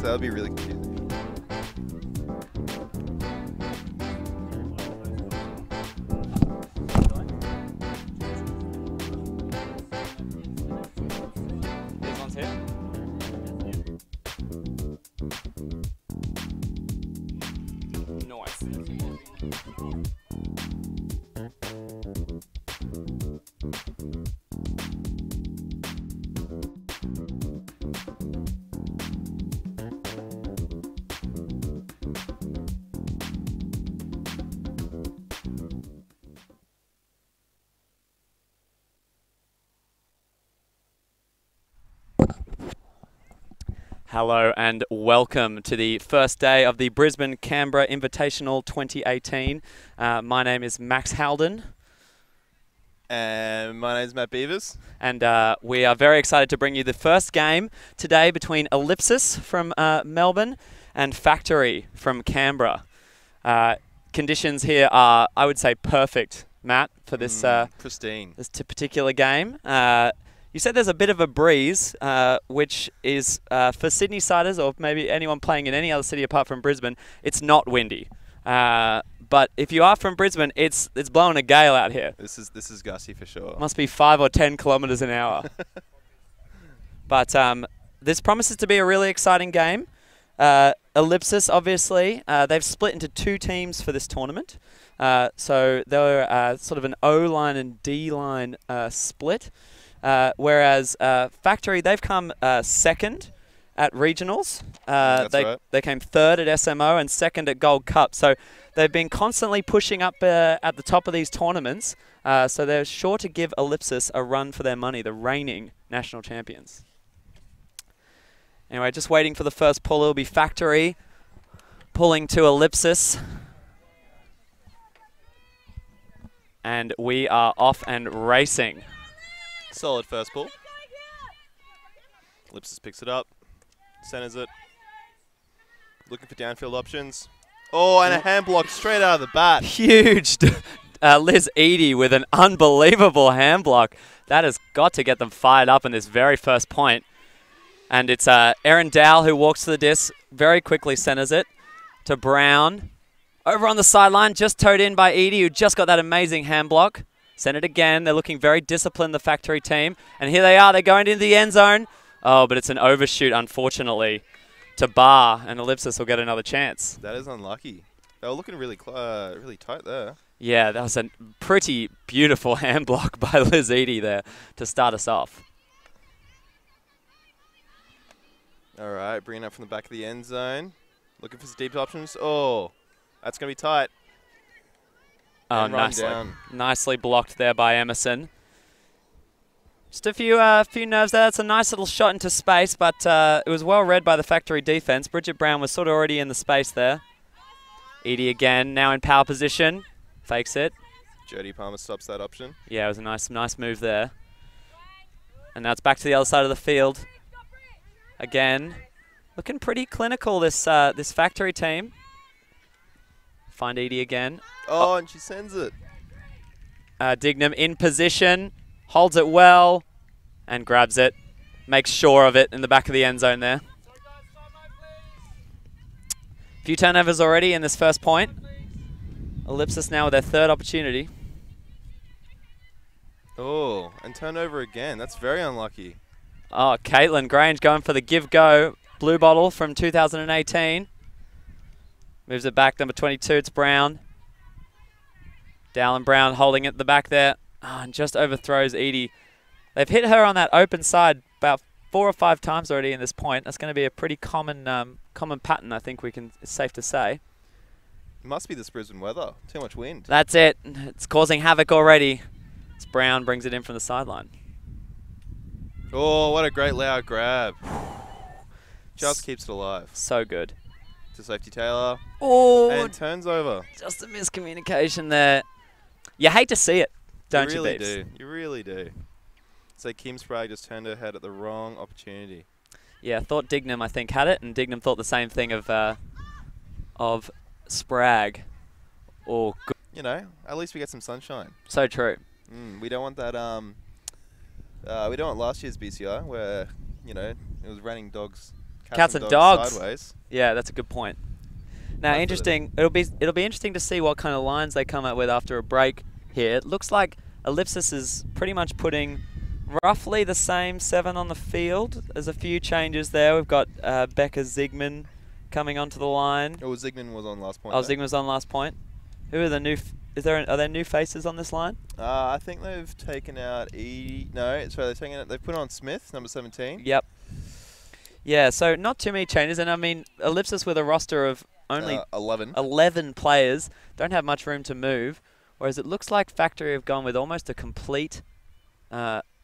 that would be really confusing. This one's here. Nice. Hello and welcome to the first day of the Brisbane-Canberra Invitational 2018. My name is Max Halden. And my name's Matt Beavers. And we are very excited to bring you the first game today between Ellipsis from Melbourne and Factory from Canberra. Conditions here are, I would say, perfect, Matt, for this, pristine. This particular game. You said there's a bit of a breeze, which is for Sydney-siders or maybe anyone playing in any other city apart from Brisbane, it's not windy. But if you are from Brisbane, it's blowing a gale out here. This is gusty for sure. Must be 5 or 10 kilometres an hour. But this promises to be a really exciting game. Ellipsis, obviously, they've split into two teams for this tournament. So they're sort of an O-line and D-line split. Whereas Factory, they've come second at regionals. They came third at SMO and second at Gold Cup. So they've been constantly pushing up at the top of these tournaments. So they're sure to give Ellipsis a run for their money, the reigning national champions. Anyway, just waiting for the first pull. It'll be Factory pulling to Ellipsis. And we are off and racing. Solid first pull. Ellipsis picks it up, centers it. Looking for downfield options. Oh, and a hand block straight out of the bat. Huge. Liz Eady with an unbelievable hand block. That has got to get them fired up in this very first point. And it's Erin Dowell who walks to the disc, very quickly centers it to Brown. Over on the sideline, just towed in by Eady, who just got that amazing hand block. Send it again. They're looking very disciplined, the Factory team. And here they are. They're going into the end zone. Oh, but it's an overshoot, unfortunately, to Bar, and Ellipsis will get another chance. That is unlucky. They were looking really tight there. Yeah, that was a pretty beautiful hand block by Liz Eady there to start us off. All right, bringing up from the back of the end zone. Looking for some deep options. Oh, that's going to be tight. Oh, nicely blocked there by Emerson. Just a few nerves there. That's a nice little shot into space, but it was well read by the Factory defense. Bridget Brown was sort of already in the space there. Eady again, now in power position. Fakes it. Jody Palmer stops that option. Yeah, it was a nice move there. And now it's back to the other side of the field. Again, looking pretty clinical, this Factory team. Find Eady again. Oh, and she sends it. Dignam in position, holds it well, and grabs it. Makes sure of it in the back of the end zone there. A few turnovers already in this first point. Ellipsis now with their third opportunity. Oh, and turnover again. That's very unlucky. Oh, Caitlin Grange going for the give-go. Blue bottle from 2018. Moves it back, number 22, it's Brown. Dallin Brown holding it at the back there. Oh, and just overthrows Eady. They've hit her on that open side about 4 or 5 times already in this point. That's going to be a pretty common pattern, I think it's safe to say. It must be this Brisbane weather. Too much wind. That's it. It's causing havoc already. It's Brown brings it in from the sideline. Oh, what a great loud grab. Just keeps it alive. So good. To safety Taylor. Oh, and turns over. Just a miscommunication there. You hate to see it, don't you, really Beeps? You really do. So Kim Sprague just turned her head at the wrong opportunity. Yeah, thought Dignam, I think, had it, and Dignam thought the same thing of Sprague. Oh, good. You know, at least we get some sunshine. So true. We don't want that. We don't want last year's BCI where, you know, it was raining dogs Cats and dogs. Sideways. Yeah, that's a good point. Now, interesting. It'll be interesting to see what kind of lines they come up with after a break here. It looks like Ellipsis is pretty much putting roughly the same 7 on the field. There's a few changes there. We've got Becca Zigman coming onto the line. Oh, Zigman was on last point. Oh, Zigman was on last point. Who are the new? Are there new faces on this line? I think they've taken out No, sorry, they've put on Smith, number 17. Yep. Yeah, so not too many changes, and I mean Ellipsis with a roster of only 11 players don't have much room to move, whereas it looks like Factory have gone with almost a complete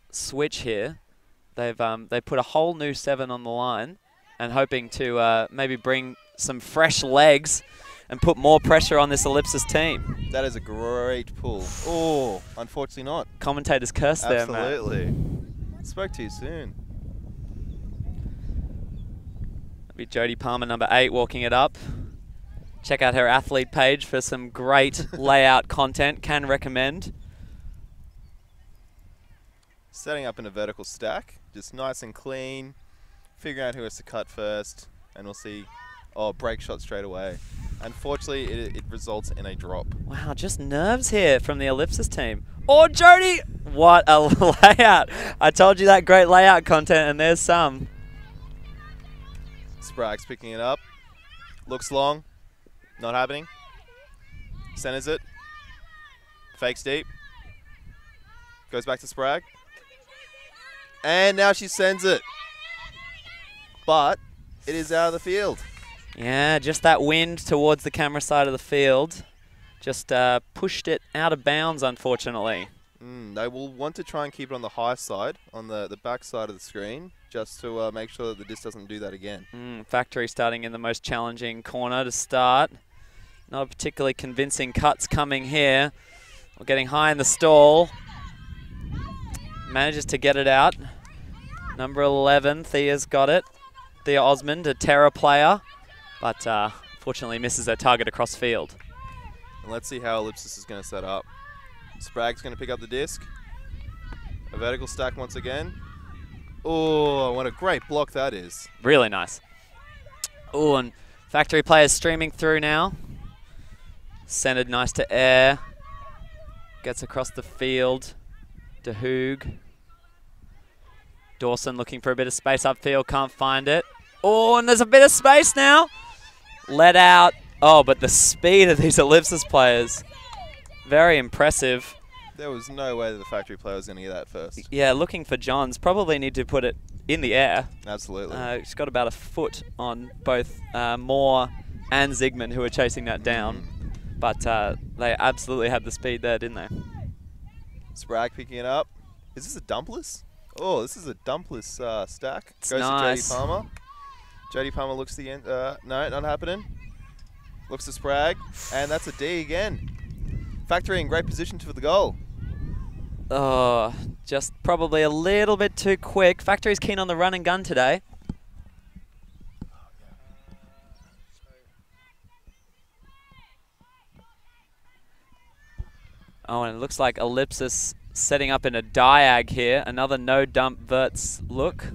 switch here. They put a whole new 7 on the line, and hoping to maybe bring some fresh legs and put more pressure on this Ellipsis team. That is a great pull. Oh, unfortunately not. Commentators curse there, man. Absolutely. Spoke too soon. That'll be Jodie Palmer, number 8, walking it up. Check out her athlete page for some great layout content. Can recommend. Setting up in a vertical stack, just nice and clean. Figuring out who has to cut first, and we'll see. Oh, break shot straight away. Unfortunately, it results in a drop. Wow, just nerves here from the Ellipsis team. Oh, Jodie! What a layout. I told you that great layout content, and there's some. Sprague's picking it up. Looks long. Not happening. Centers it. Fakes deep. Goes back to Sprague. And now she sends it. But it is out of the field. Yeah, just that wind towards the camera side of the field. Just pushed it out of bounds, unfortunately. They will want to try and keep it on the high side, on the back side of the screen, just to make sure that the disc doesn't do that again. Factory starting in the most challenging corner to start. Not particularly convincing cuts coming here. We're getting high in the stall. Manages to get it out. Number 11, Thea's got it. Thea Osmond, a terror player, but fortunately misses her target across field. And let's see how Ellipsis is going to set up. Sprague's going to pick up the disc. A vertical stack once again. Oh, what a great block that is. Really nice. Oh, and Factory players streaming through now. Centered nice to air. Gets across the field. De Hoog. Dawson looking for a bit of space upfield, can't find it. Oh, and there's a bit of space now. Let out. Oh, but the speed of these Ellipsis players. Very impressive. There was no way that the Factory player was going to get that first. Yeah, looking for Johns. Probably need to put it in the air. Absolutely. It's got about a foot on both Moore and Zigman, who are chasing that down. But they absolutely had the speed there, didn't they? Sprague picking it up. Is this a dumpless? Oh, this is a dumpless stack. It's Goes nice. to Jodie Palmer. Jodie Palmer looks to the end. No, not happening. Looks to Sprague. And that's a D again. Factory in great position for the goal. Oh, just probably a little bit too quick. Factory's keen on the run and gun today. Oh, and it looks like Ellipsis setting up in a diag here. Another no-dump verts look.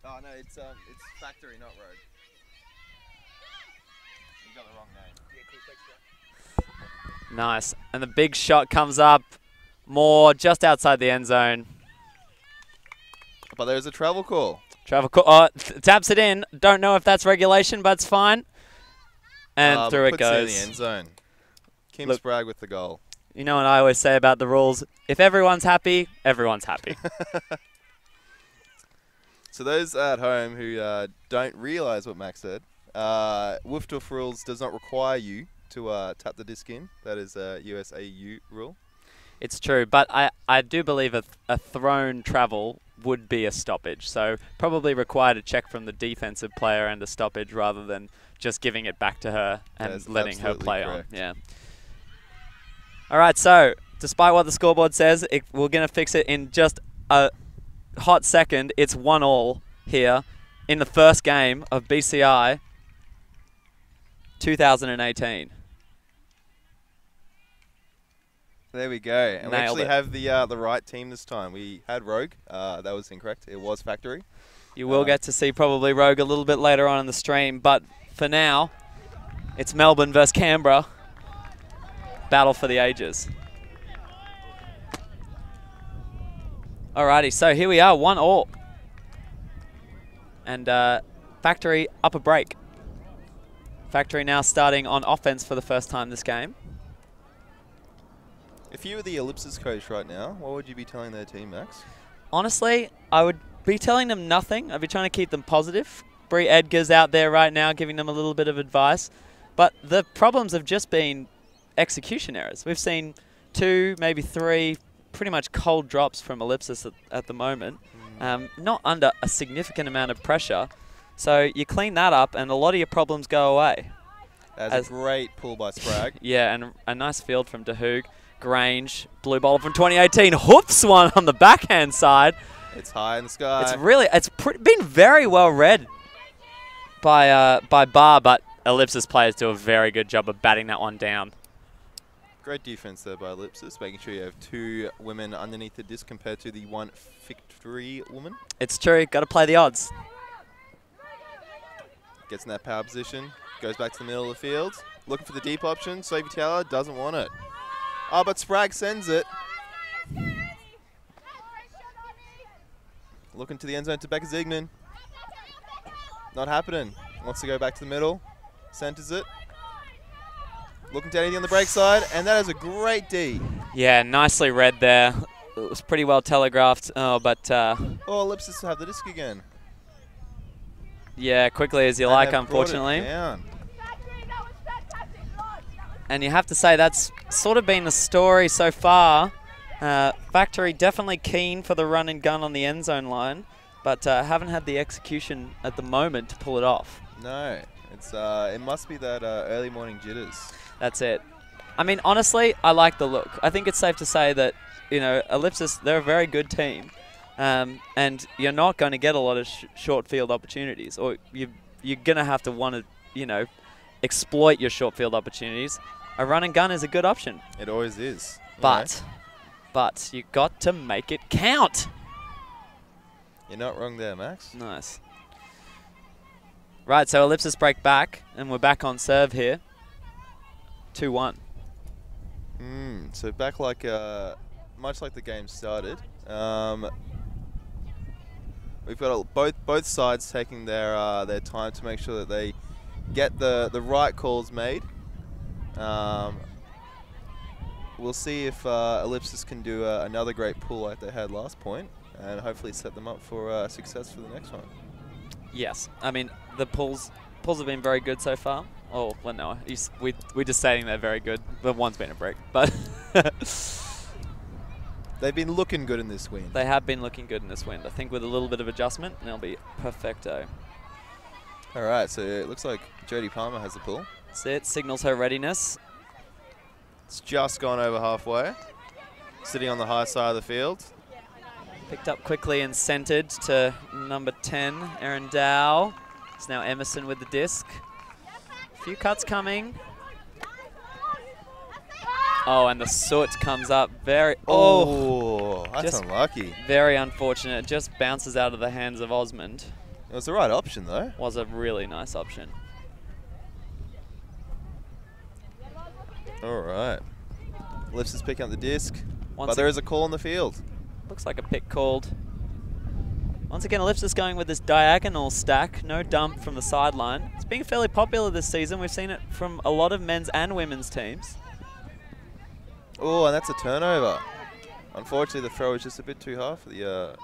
Oh, no, it's Factory, not Road. You got the wrong name. Nice. And the big shot comes up. More just outside the end zone. But there's a travel call. Travel call. Oh, taps it in. Don't know if that's regulation, but it's fine. And through it goes. Puts it in the end zone. Kim Look, Sprague with the goal. You know what I always say about the rules? If everyone's happy, everyone's happy. So those at home who don't realise what Max said, Woof rules does not require you to tap the disc in. That is a USAU rule. It's true, but I do believe a thrown travel would be a stoppage. So probably required a check from the defensive player and a stoppage rather than just giving it back to her and letting her play correct. On. Yeah. All right, so despite what the scoreboard says, we're going to fix it in just a hot second. It's 1-1 here in the first game of BCI 2018. There we go. And we Nailed actually it. have the right team this time. We had Rogue. That was incorrect. It was Factory. You will get to see probably Rogue a little bit later on in the stream, but for now, it's Melbourne versus Canberra. Battle for the ages. Alrighty, so here we are, 1-1. And Factory up a break. Factory now starting on offense for the first time this game. If you were the Ellipsis coach right now, what would you be telling their team, Max? Honestly, I would be telling them nothing. I'd be trying to keep them positive. Bree Edgar's out there right now giving them a little bit of advice. But the problems have just been execution errors. We've seen 2, maybe 3 pretty much cold drops from Ellipsis at the moment. Not under a significant amount of pressure. So you clean that up and a lot of your problems go away. That's a great pull by Sprague. Yeah, and a nice field from DeHoog. Grange, blue ball from 2018, hoofs one on the backhand side. It's high in the sky. It's been very well read by Bar, but Ellipsis players do a very good job of batting that one down. Great defense there by Ellipsis, making sure you have 2 women underneath the disc compared to the 1 Victory woman. It's true, got to play the odds. Gets in that power position, goes back to the middle of the field, looking for the deep option. Sophie Taylor doesn't want it. Oh, but Sprague sends it. Looking to the end zone to Becca Ziegman. Not happening. Wants to go back to the middle. Centers it. Looking to anything on the break side, and that is a great D. Yeah, nicely read there. It was pretty well telegraphed. Oh, but oh, Ellipsis have the disc again. Yeah, quickly as you like, unfortunately. And you have to say that's sort of been the story so far. Factory definitely keen for the run and gun on the end zone line, but haven't had the execution at the moment to pull it off. No, it must be that early morning jitters. That's it. I mean, honestly, I like the look. I think it's safe to say that, you know, Ellipsis, they're a very good team. And you're not going to get a lot of short field opportunities, or you're going to have to want to, you know, exploit your short field opportunities. A run and gun is a good option. It always is. But you got to make it count. You're not wrong there, Max. Nice. Right, so Ellipsis break back, and we're back on serve here. 2-1. So back like, much like the game started. We've got both sides taking their time to make sure that they get the right calls made. We'll see if Ellipsis can do another great pull like they had last point, and hopefully set them up for success for the next one. Yes, I mean the pulls have been very good so far. Oh well, no, we're just saying they're very good. The one's been a break, but they've been looking good in this wind. They have been looking good in this wind. I think with a little bit of adjustment, they'll be perfecto. All right, so it looks like Jodie Palmer has the pull. That's it. Signals her readiness. It's just gone over halfway. Sitting on the high side of the field. Picked up quickly and centered to number 10, Erin Dow. It's now Emerson with the disc. A few cuts coming. Oh, and the soot comes up very... Oh, that's unlucky. Very unfortunate. It just bounces out of the hands of Osmond. It was the right option, though. Was a really nice option. All right. Ellipsis is picking up the disc, but there is a call on the field. Looks like a pick called. Once again, Ellipsis going with this diagonal stack, no dump from the sideline. It's been fairly popular this season. We've seen it from a lot of men's and women's teams. Oh, and that's a turnover. Unfortunately, the throw is just a bit too high for the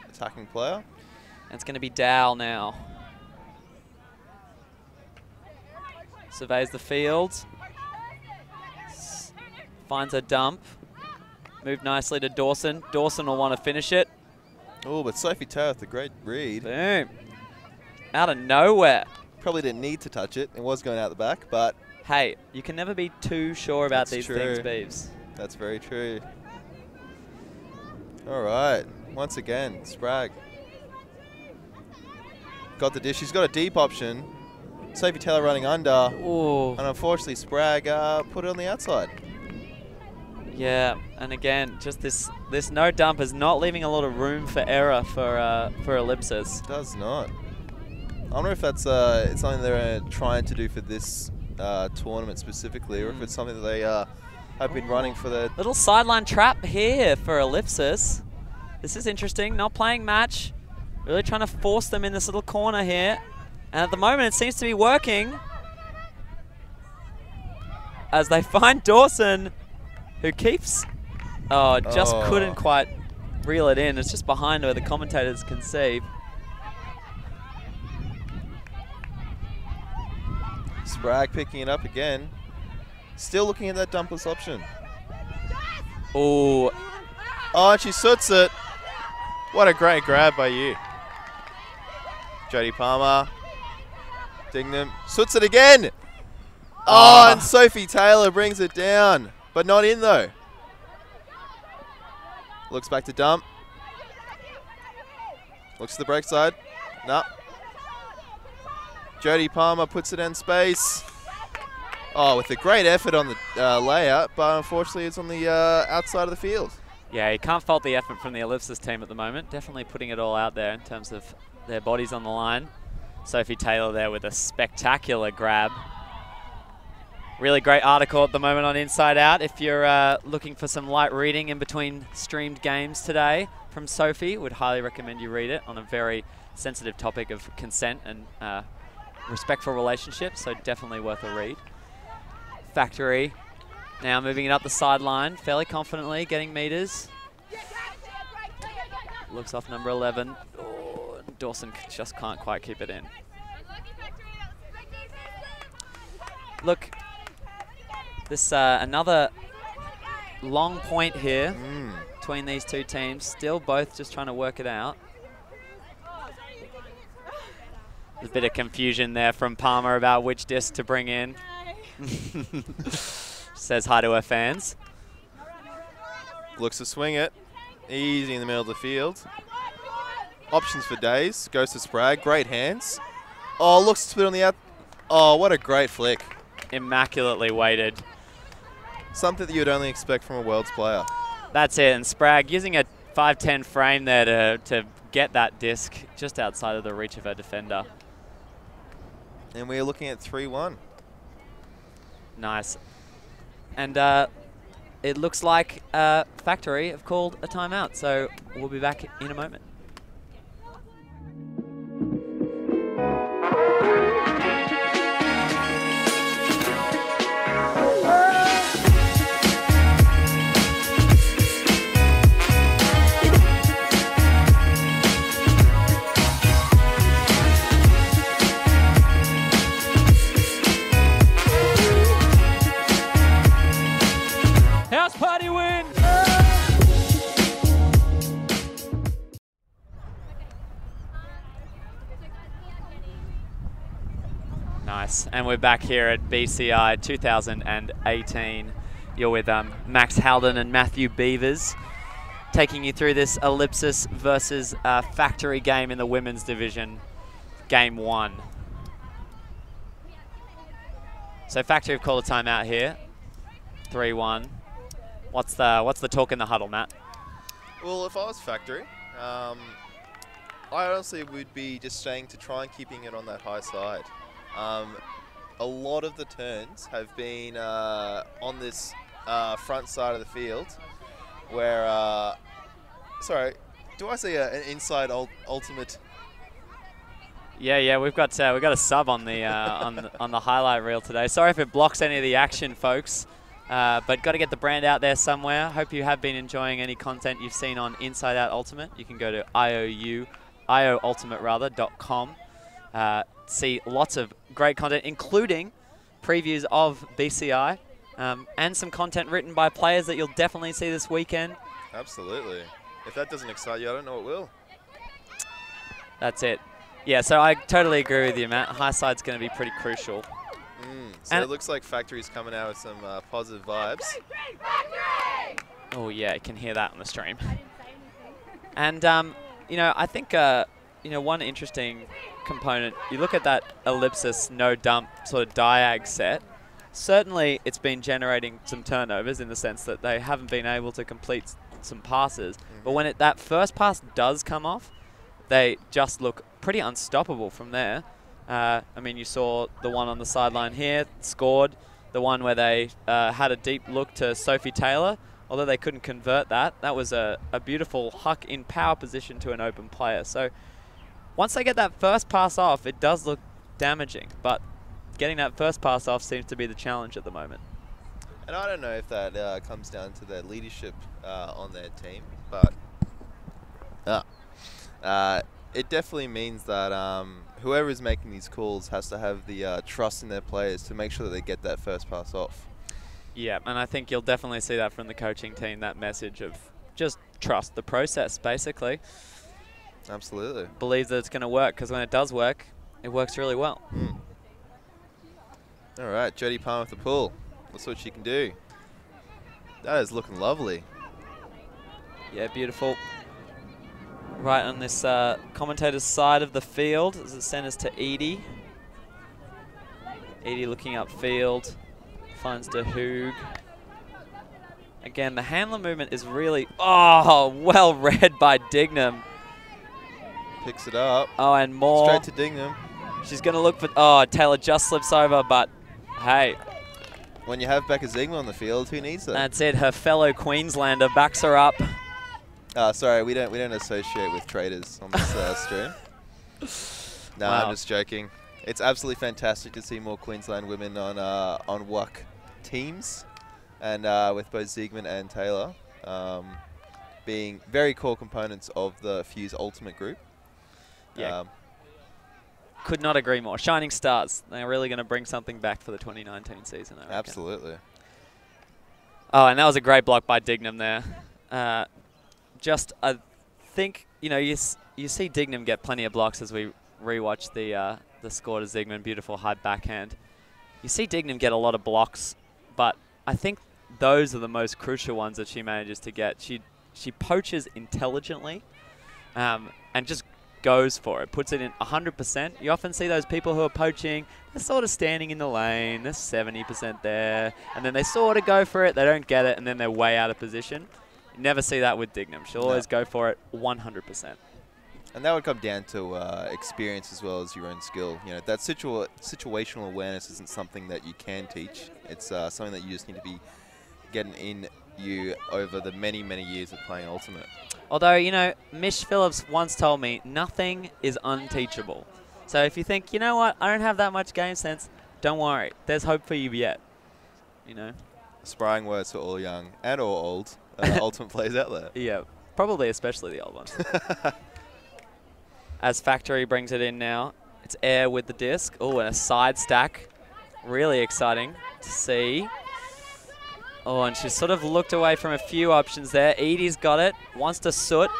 attacking player. And it's going to be Dow now. Surveys the field. Finds a dump. Moved nicely to Dawson. Dawson will want to finish it. Oh, but Sophie Taylor with a great read. Boom. Out of nowhere. Probably didn't need to touch it. It was going out the back, but... Hey, you can never be too sure about these things, Beeves. That's very true. All right. Once again, Sprague. Got the dish. She's got a deep option. Sophie Taylor running under. Ooh. And unfortunately, Sprague put it on the outside. Yeah, and again, just this no dump is not leaving a lot of room for error for Ellipsis. Does not. I wonder if that's it's something they're trying to do for this tournament specifically, or if it's something that they have been running for the... Little sideline trap here for Ellipsis. This is interesting. Not playing match. Really trying to force them in this little corner here. And at the moment, it seems to be working. As they find Dawson, who keeps... Oh, just couldn't quite reel it in. It's just behind where the commentators can see. Spragg picking it up again. Still looking at that dumpless option. Oh. Oh, and she soots it. What a great grab by you. Jodie Palmer. Dignam. Soots it again. Oh, and Sophie Taylor brings it down. But not in, though. Looks back to dump. Looks to the break side. No. Jodie Palmer puts it in space. Oh, with a great effort on the layout, but unfortunately it's on the outside of the field. Yeah, you can't fault the effort from the Ellipsis team at the moment. Definitely putting it all out there in terms of their bodies on the line. Sophie Taylor there with a spectacular grab. Really great article at the moment on Inside Out. If you're looking for some light reading in between streamed games today from Sophie, would highly recommend you read it on a very sensitive topic of consent and respectful relationships, so definitely worth a read. Factory now moving it up the sideline fairly confidently, getting meters. Looks off number 11. Oh, Dawson just can't quite keep it in. Look, this another long point here between these two teams. Still both just trying to work it out. There's a bit of confusion there from Palmer about which disc to bring in. Says hi to her fans. Looks to swing it. Easy in the middle of the field. Options for days. Goes to Spragg. Great hands. Oh, looks to split on the out. Oh, what a great flick. Immaculately weighted. Something that you would only expect from a Worlds player. That's it. And Spragg using a 5'10" frame there to get that disc just outside of the reach of her defender. And we're looking at 3-1. Nice. And it looks like Factory have called a timeout, so we'll be back in a moment. House party win! Nice, and we're back here at BCI 2018. You're with Max Halden and Matthew Beavers, taking you through this Ellipsis versus Factory game in the women's division, game 1. So Factory have called a timeout here, 3-1. What's the talk in the huddle, Matt? Well, if I was Factory, I honestly would be just staying to try and keeping it on that high side. A lot of the turns have been on this front side of the field, where sorry, do I see an inside ultimate? Yeah, we've got a sub on the on the highlight reel today. Sorry if it blocks any of the action, folks. But got to get the brand out there somewhere. Hope you have been enjoying any content you've seen on Inside Out Ultimate. You can go to ioultimate.com. See lots of great content, including previews of BCI and some content written by players that you'll definitely see this weekend. Absolutely. If that doesn't excite you, I don't know what will. That's it. Yeah, so I totally agree with you, Matt. High side's going to be pretty crucial. So it looks like Factory's coming out with some positive vibes. Oh yeah, you can hear that on the stream. And you know, I think you know, one interesting component. You look at that Ellipsis no dump sort of diag set. certainly it's been generating some turnovers in the sense that they haven't been able to complete some passes. But when that first pass does come off, they just look pretty unstoppable from there. I mean, you saw the one on the sideline here, scored. The one where they had a deep look to Sophie Taylor, although they couldn't convert that. That was a beautiful huck in power position to an open player. So once they get that first pass off, it does look damaging. But getting that first pass off seems to be the challenge at the moment. And I don't know if that comes down to their leadership on their team, but it definitely means that whoever is making these calls has to have the trust in their players to make sure that they get that first pass off. Yeah, and I think you'll definitely see that from the coaching team, that message of just trust the process, basically. Absolutely. Believe that it's going to work, because when it does work, it works really well. All right, Jodie Palmer with the pull. Let's see what she can do. That is looking lovely. Yeah, beautiful. Right on this commentator's side of the field as it centers to Edie. Edie looking upfield, finds De Hoog. Again, the handler movement is really, well read by Dignam. Picks it up. Oh, and more. Straight to Dignam. She's going to look for, Taylor just slips over, but hey. When you have Becca Ziegler on the field, who needs that? That's it, her fellow Queenslander backs her up. Sorry, we don't associate with traders on this stream. No, Wow. I'm just joking. It's absolutely fantastic to see more Queensland women on WUC teams, and with both Ziegman and Taylor being very core components of the Fuse Ultimate group. Yeah. Could not agree more. Shining stars. They're really going to bring something back for the 2019 season, I reckon. Absolutely. Oh, and that was a great block by Dignam there. I think, you see Dignam get plenty of blocks as we rewatch the score to Ziegman. Beautiful high backhand. You see Dignam get a lot of blocks, but I think those are the most crucial ones that she manages to get. She poaches intelligently and just goes for it, puts it in 100%. You often see those people who are poaching, they're sort of standing in the lane, they're 70% there, and then they sort of go for it, they don't get it, and then they're way out of position. You never see that with Dignam. She'll always go for it 100%. And that would come down to experience as well as your own skill. You know, that situational awareness isn't something that you can teach. It's something that you just need to be getting in you over the many, many years of playing Ultimate. Although, Mish Phillips once told me, nothing is unteachable. So if you think, you know what, I don't have that much game sense, don't worry. There's hope for you yet. Sparring words for all young and all old Ultimate players out there. Yeah, probably especially the old ones. As Factory brings it in now, it's Air with the disc. Oh, and a side stack. Really exciting to see. Oh, and she's sort of looked away from a few options there. Edie's got it, wants to soot.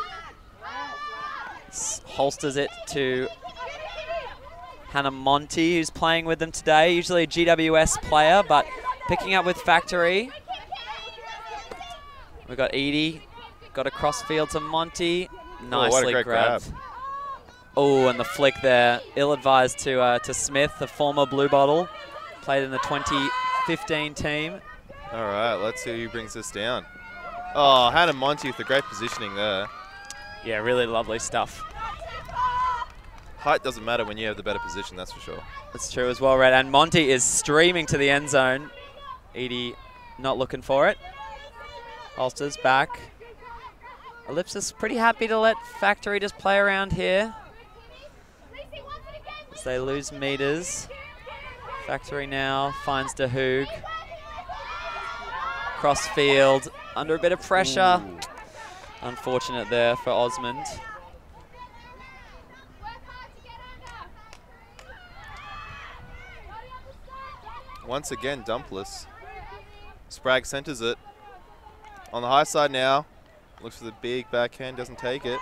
Holsters it to Hannah Monty, who's playing with them today. Usually a GWS player, but picking up with Factory. We've got Edie, got a crossfield to Monty. Nicely grabbed. Grab. Oh, and the flick there. Ill-advised to Smith, the former Blue Bottle. Played in the 2015 team. All right, let's see who brings this down. Oh, Hannah Monty with the great positioning there. Yeah, really lovely stuff. Height doesn't matter when you have the better position, that's for sure. That's true as well, Red. And Monty is streaming to the end zone. Edie not looking for it. Holsters back. Ellipsis pretty happy to let Factory just play around here. As they lose meters. Factory now finds De Hoog. Crossfield, under a bit of pressure. Ooh. Unfortunate there for Osmond. Once again, dumpless. Sprague centers it. On the high side now. Looks for the big backhand, doesn't take it.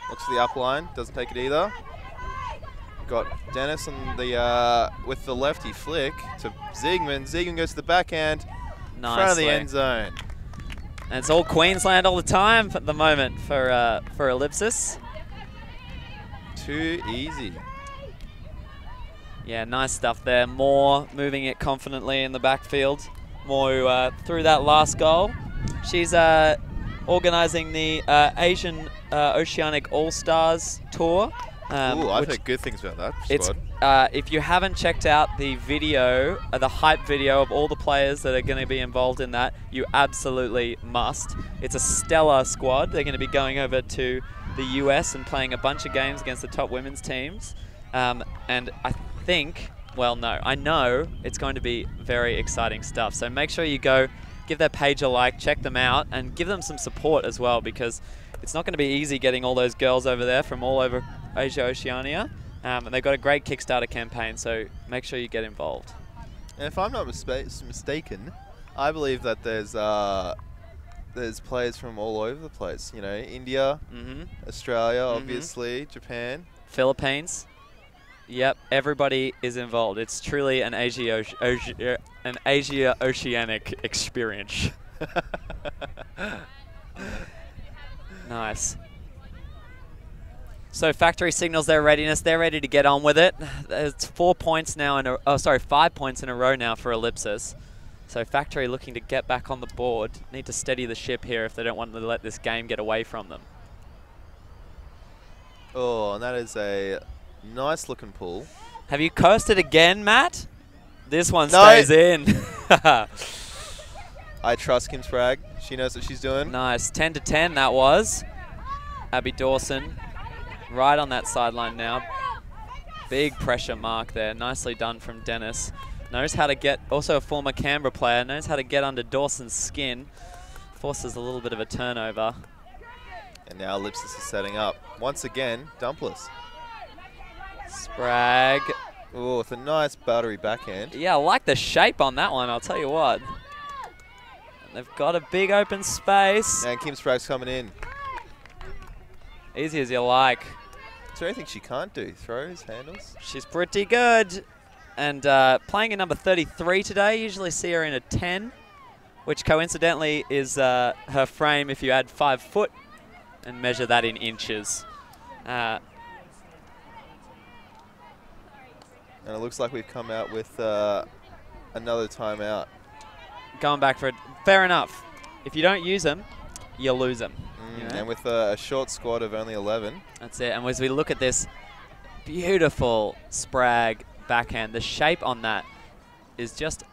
Looks for the up line, doesn't take it either. Got Dennis on the with the lefty flick to Ziegman. Ziegman goes to the backhand. Nicely. Front of the end zone. And it's all Queensland all the time at the moment for Ellipsis. Too easy. Yeah, nice stuff there. Moore moving it confidently in the backfield. Moore through that last goal. She's organising the Asian Oceanic All-Stars Tour. Ooh, I've heard good things about that squad. If you haven't checked out the video, the hype video of all the players that are going to be involved in that, you absolutely must. It's a stellar squad. They're going to be going over to the US and playing a bunch of games against the top women's teams. And I think, well, no, I know it's going to be very exciting stuff. So make sure you go, give their page a like, check them out, and give them some support as well, because it's not going to be easy getting all those girls over there from all over Asia, Oceania. And they've got a great Kickstarter campaign, so make sure you get involved. And if I'm not mistaken, I believe that there's players from all over the place. You know, India, Australia, obviously, Japan. Philippines. Yep, everybody is involved. It's truly an Asia-Oceanic experience. Nice. So Factory signals their readiness. They're ready to get on with it. It's 5 points in a row now for Ellipsis. So Factory looking to get back on the board. Need to steady the ship here if they don't want to let this game get away from them. Oh, and that is a nice looking pull. Have you coasted again, Matt? This one stays in. I trust Kim Sprague. She knows what she's doing. Nice. 10 to 10 that was. Abby Dawson right on that sideline now. Big pressure mark there. Nicely done from Dennis. Knows how to get, also a former Canberra player, knows how to get under Dawson's skin. Forces a little bit of a turnover. And now Ellipsis is setting up. Once again, Dumpless. Sprague. Oh, with a nice battery backhand. Yeah, I like the shape on that one, I'll tell you what. And they've got a big open space. And Kim Sprague's coming in. Easy as you like. Is there anything she can't do? Throws, handles? She's pretty good. And playing in number 33 today, usually see her in a 10, which coincidentally is her frame if you add 5 foot and measure that in inches. And it looks like we've come out with another timeout. Going back for it. Fair enough. If you don't use them, you lose them. You know? And with a short squad of only 11. That's it. And as we look at this beautiful Sprague backhand, the shape on that is just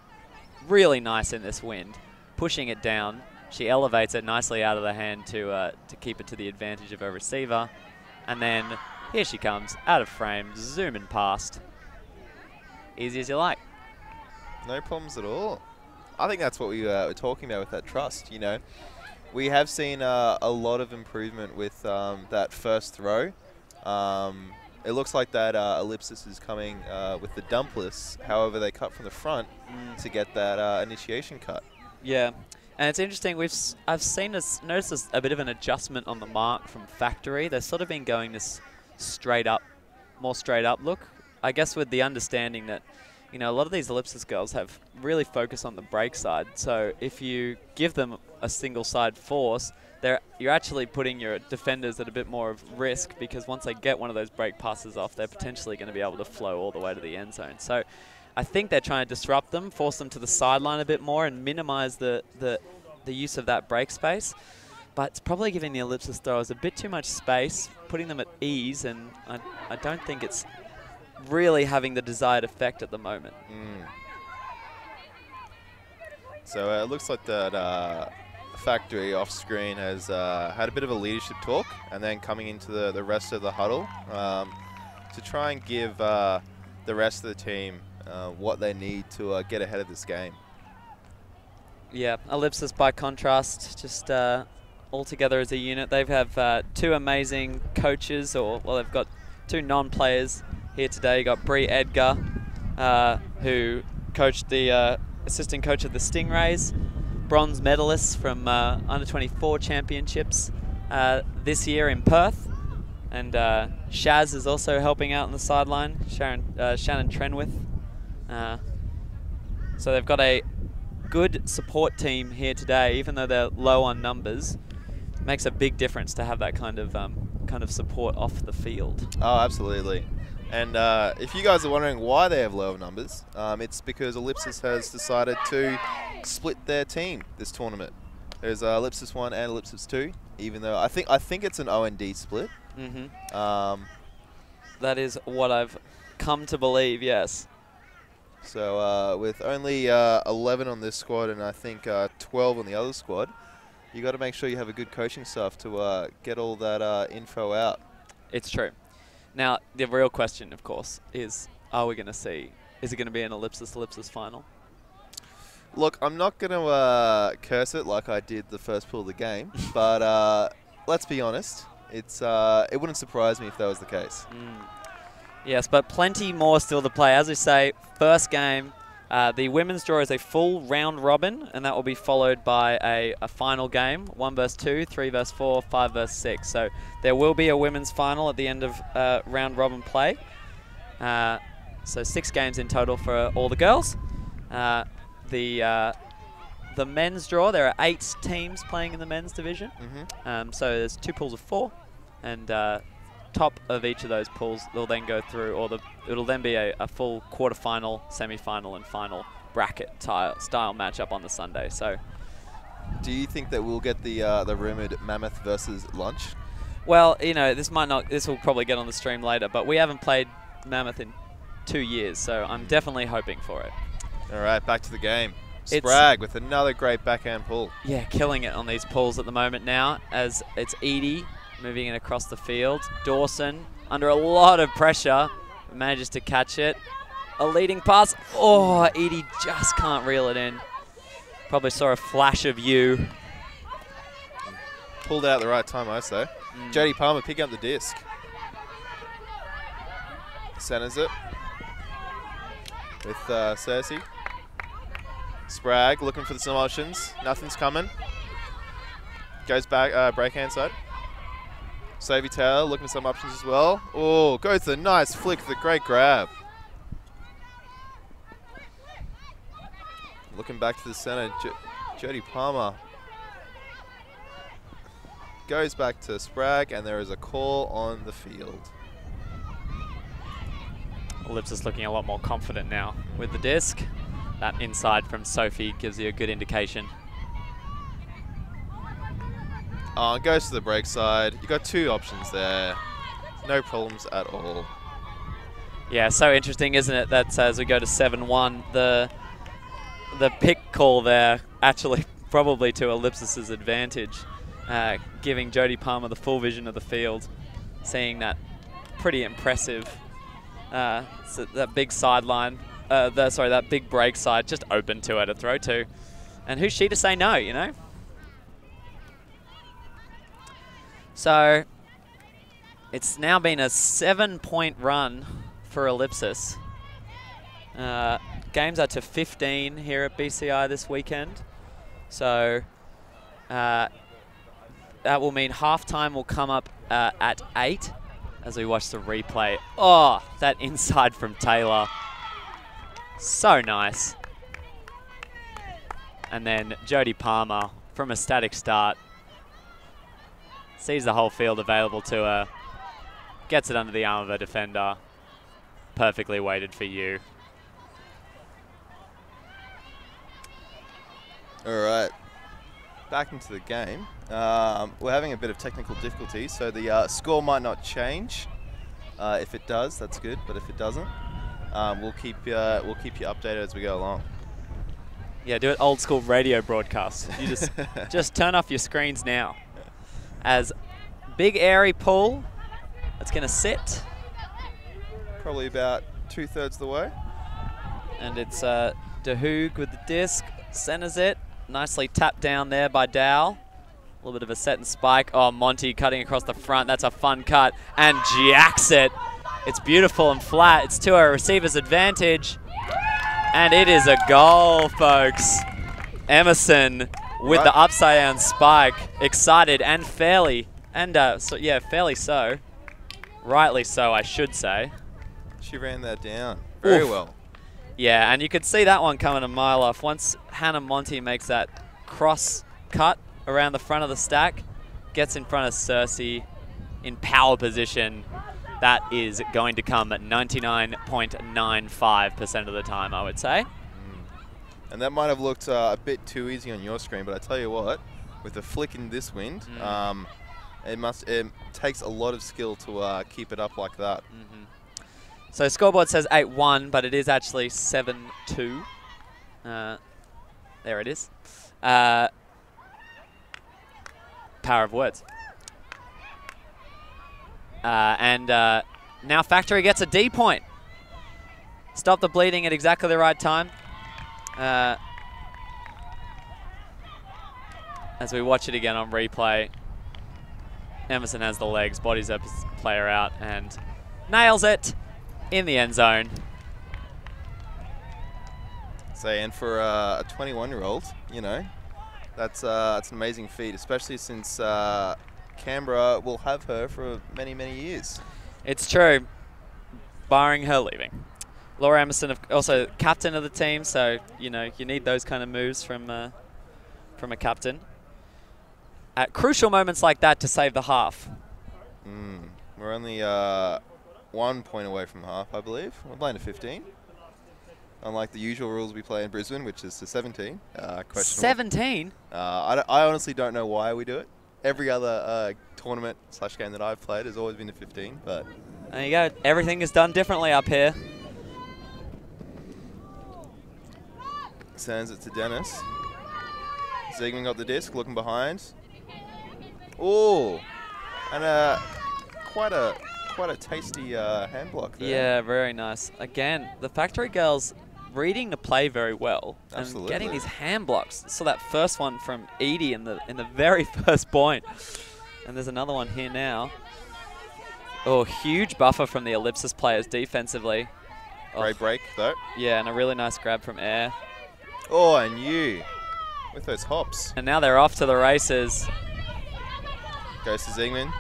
really nice in this wind. Pushing it down, she elevates it nicely out of the hand to keep it to the advantage of her receiver. And then here she comes, out of frame, zooming past. Easy as you like. No problems at all. I think that's what we were talking about with that trust, you know. We have seen a lot of improvement with that first throw. It looks like that Ellipsis is coming with the Dumpless. However, they cut from the front to get that initiation cut. Yeah. And it's interesting, noticed a bit of an adjustment on the mark from Factory. They've sort of been going this more straight up look. I guess with the understanding that, you know, a lot of these Ellipsis girls have really focused on the break side. So if you give them a single side force, you're actually putting your defenders at a bit more of risk, because once they get one of those break passes off, they're potentially going to be able to flow all the way to the end zone. So I think they're trying to disrupt them, force them to the sideline a bit more, and minimize the use of that break space. But it's probably giving the Ellipsis throwers a bit too much space, putting them at ease, and I don't think it's really having the desired effect at the moment. So it looks like that Factory off screen has had a bit of a leadership talk, and then coming into the rest of the huddle to try and give the rest of the team what they need to get ahead of this game. Yeah, Ellipsis by contrast, just all together as a unit. They have 2 amazing coaches, they've got 2 non-players here today. You got Bree Edgar, who coached the assistant coach of the Stingrays, bronze medalists from under-24 championships this year in Perth. And Shaz is also helping out on the sideline, Shannon Trenwith. So they've got a good support team here today, even though they're low on numbers. It makes a big difference to have that kind of support off the field. Oh, absolutely. And if you guys are wondering why they have lower numbers, it's because Ellipsis has decided to split their team this tournament. There's Ellipsis 1 and Ellipsis 2, even though I think it's an O&D split. Mm-hmm. That is what I've come to believe, yes. So with only 11 on this squad and I think 12 on the other squad, you got to make sure you have a good coaching staff to get all that info out. It's true. Now, the real question, of course, is, are we going to see, is it going to be an Ellipsis final? Look, I'm not going to curse it like I did the first pool of the game, but let's be honest, it wouldn't surprise me if that was the case. Yes, but plenty more still to play. As we say, first game, the women's draw is a full round robin, and that will be followed by a final game, 1 versus 2, 3 versus 4, 5 versus 6. So there will be a women's final at the end of round robin play. So 6 games in total for all the girls. The men's draw, there are 8 teams playing in the men's division. So there's 2 pools of 4, and top of each of those pools will then go through, or it'll then be a full quarterfinal, semi-final, and final bracket style matchup on the Sunday. So, do you think that we'll get the rumored Mammoth versus Lunch? Well, you know, this will probably get on the stream later, but we haven't played Mammoth in 2 years, so I'm definitely hoping for it. All right, back to the game. Sprag with another great backhand pull. Yeah, killing it on these pulls at the moment now, as it's Edie moving it across the field. Dawson, under a lot of pressure, manages to catch it. A leading pass. Oh, Edie just can't reel it in. Probably saw a flash of you. Pulled out at the right time, I say. Jodie Palmer picking up the disc. Centers it with Cersei. Sprag looking for some options. Nothing's coming. Goes back, breakhand side. Savvy Taylor looking for some options as well. Oh, goes the nice flick, the great grab. Looking back to the center, Jodie Palmer goes back to Sprag, and there is a call on the field. Ellipsis looking a lot more confident now with the disc. That inside from Sophie gives you a good indication. Goes to the break side. You've got 2 options there. No problems at all. Yeah, so interesting, isn't it, that as we go to 7-1, the pick call there actually probably to Ellipsis' advantage, giving Jodie Palmer the full vision of the field, seeing that pretty impressive, so that big sideline, that big break side just open to her to throw to. And who's she to say no, you know? So it's now been a 7-point run for Ellipsis. Games are to 15 here at BCI this weekend. So that will mean halftime will come up at 8 as we watch the replay. Oh, that inside from Taylor. So nice. And then Jodie Palmer from a static start. Sees the whole field available to her. Gets it under the arm of a defender. Perfectly weighted for you. All right. Back into the game. We're having a bit of technical difficulty, so the score might not change. If it does, that's good. But if it doesn't, we'll keep you updated as we go along. Yeah, do it old school radio broadcast. You just turn off your screens now. As big airy pull, it's going to sit. Probably about 2/3 of the way. And it's DeHoog with the disc, centers it. Nicely tapped down there by Dow. A little bit of a set and spike. Oh, Monty cutting across the front. That's a fun cut. And jacks it. It's beautiful and flat. It's to our receiver's advantage. And it is a goal, folks. Emerson with the upside down spike, excited and fairly, fairly so. Rightly so, I should say. She ran that down very well. Yeah, and you could see that one coming a mile off. Once Hannah Monty makes that cross cut around the front of the stack, gets in front of Cersei in power position, that is going to come at 99.95% of the time, I would say. And that might have looked a bit too easy on your screen, but I tell you what, with a flick in this wind, it takes a lot of skill to keep it up like that. So scoreboard says 8-1, but it is actually 7-2. There it is. Power of words. Now Factory gets a D point. Stop the bleeding at exactly the right time. As we watch it again on replay, Emerson has the legs, bodies up his player out, and nails it in the end zone. So, and for a 21-year-old, you know, that's an amazing feat, especially since Canberra will have her for many, many years. It's true, barring her leaving. Laura Emerson, also captain of the team, so you know you need those kind of moves from a captain at crucial moments like that to save the half. We're only 1 point away from half, I believe. We're playing to 15. Unlike the usual rules we play in Brisbane, which is to 17. 17? I honestly don't know why we do it. Every other tournament/game that I've played has always been to 15, but there you go. Everything is done differently up here. Sends it to Dennis. Ziegman got the disc, looking behind. Oh, and quite a tasty hand block there. Yeah, very nice. Again, the Factory girls reading the play very well. Absolutely. And getting these hand blocks. So that first one from Edie in the very first point. And there's another one here now. Oh, huge buffer from the Ellipsis players defensively. Great break, though. Yeah, and a really nice grab from Air. Oh, and you with those hops. And now they're off to the races. Goes to Ziegman.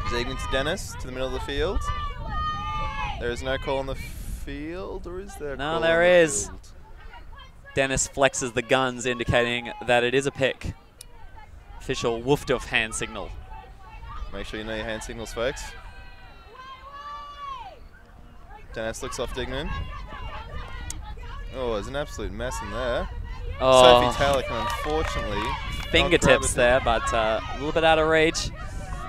Ziegman to Dennis, to the middle of the field. There is no call on the field, or is there a call No, there on the is. field? Dennis flexes the guns, indicating that it is a pick. Official woofed off hand signal. Make sure you know your hand signals, folks. Dennis looks off Dignan. Oh, there's an absolute mess in there. Oh. Sophie Taylor can unfortunately fingertips there, but a little bit out of reach.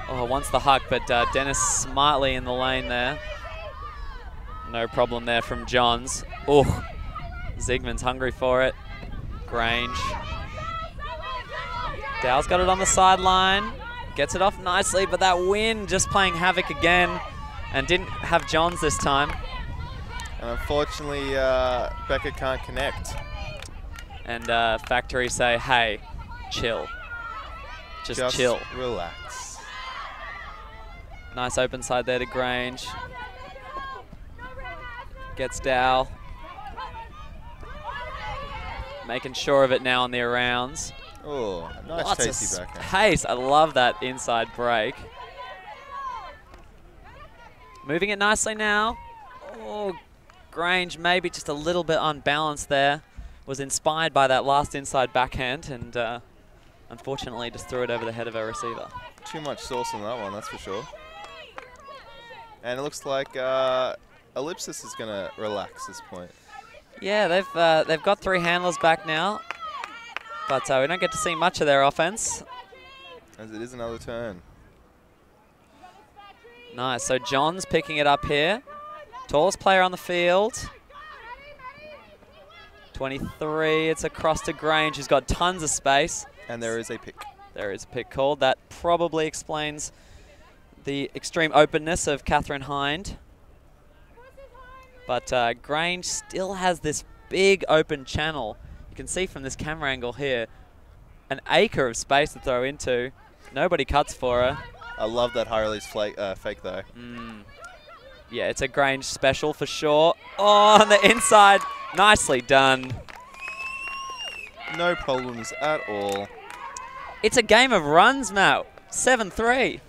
Oh, wants the huck, but Dennis smartly in the lane there. No problem there from Johns. Oh, Ziegman's hungry for it. Grange. Dow's got it on the sideline. Gets it off nicely, but that wind just playing havoc again, and didn't have Johns this time. And unfortunately, Becca can't connect. And Factory say, hey, chill. Just chill. Relax. Nice open side there to Grange. Gets Dow. Making sure of it now on the arounds. Oh, nice Lots tasty of backhand. pace. I love that inside break. Moving it nicely now. Oh, Grange maybe just a little bit unbalanced there. Was inspired by that last inside backhand and unfortunately just threw it over the head of our receiver. Too much sauce on that one, that's for sure. And it looks like Ellipsis is going to relax this point. Yeah, they've got 3 handlers back now, but we don't get to see much of their offense. As it is another turn. Nice. So John's picking it up here. Tallest player on the field. 23. It's across to Grange, who's got tons of space. And there is a pick. There is a pick called. That probably explains the extreme openness of Catherine Hind. But Grange still has this big open channel. You can see from this camera angle here, an acre of space to throw into. Nobody cuts for her. I love that high release fake though. Yeah, it's a Grange special for sure. Oh, on the inside. Nicely done. No problems at all. It's a game of runs, Matt. 7-3.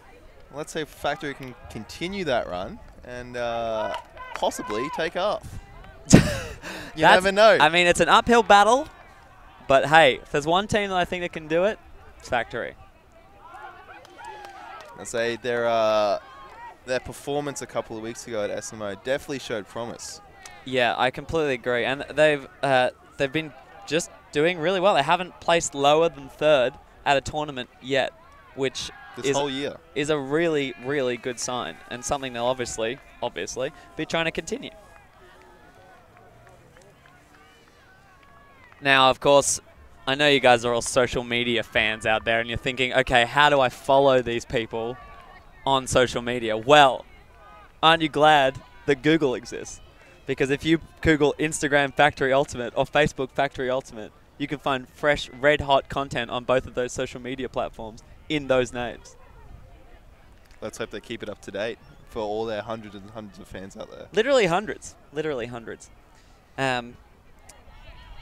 Let's see if Factory can continue that run and possibly take off. You never know. I mean, it's an uphill battle, but hey, if there's one team that I think that can do it, it's Factory. I'd say their performance a couple of weeks ago at SMO definitely showed promise. Yeah, I completely agree. And they've been just doing really well. They haven't placed lower than third at a tournament yet, which whole year is a really, really good sign and something they'll obviously be trying to continue. Now, of course, I know you guys are all social media fans out there and you're thinking, okay, how do I follow these people on social media? Well, aren't you glad that Google exists? Because if you Google Instagram Factory Ultimate or Facebook Factory Ultimate, you can find fresh, red-hot content on both of those social media platforms in those names. Let's hope they keep it up to date for all their hundreds and hundreds of fans out there. Literally hundreds. Literally hundreds. And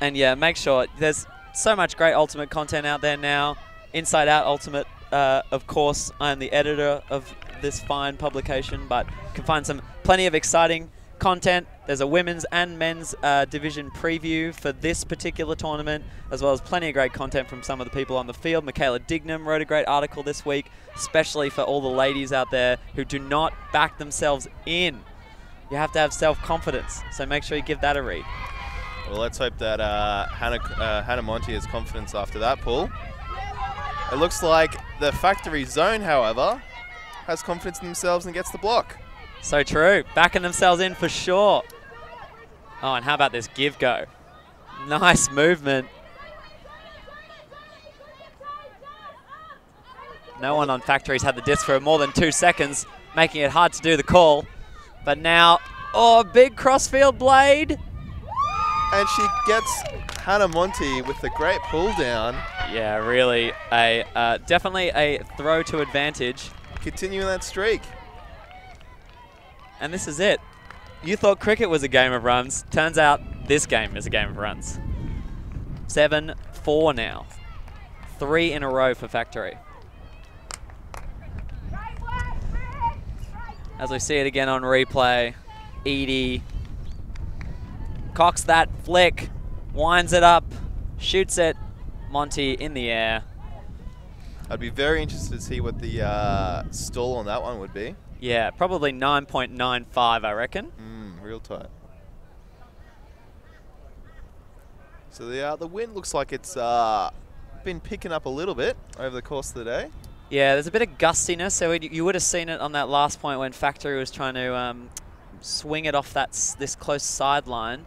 yeah, make sure there's so much great Ultimate content out there now. Inside Out Ultimate, of course, I'm the editor of this fine publication, but you can find plenty of exciting content. There's a women's and men's division preview for this particular tournament, as well as plenty of great content from some of the people on the field. Michaela Dignam wrote a great article this week, especially for all the ladies out there who do not back themselves in. You have to have self-confidence, so make sure you give that a read. Well, let's hope that Hannah Monty has confidence after that pull. It looks like the Factory Zone, however, has confidence in themselves and gets the block. So true. Backing themselves in for sure. Oh, and how about this give-go? Nice movement. No one on Factory's had the disc for more than 2 seconds, making it hard to do the call. But now, oh, big crossfield blade. And she gets Hannah Monty with a great pull down. Yeah, really, definitely a throw to advantage. Continuing that streak. And this is it. You thought cricket was a game of runs. Turns out this game is a game of runs. 7-4 now. 3 in a row for Factory. As we see it again on replay, Edie cocks that flick, winds it up, shoots it, Monty in the air. I'd be very interested to see what the stall on that one would be. Yeah, probably 9.95, I reckon. Real tight. So the wind looks like it's been picking up a little bit over the course of the day. Yeah, there's a bit of gustiness. So you would have seen it on that last point when Factory was trying to swing it off this close sideline.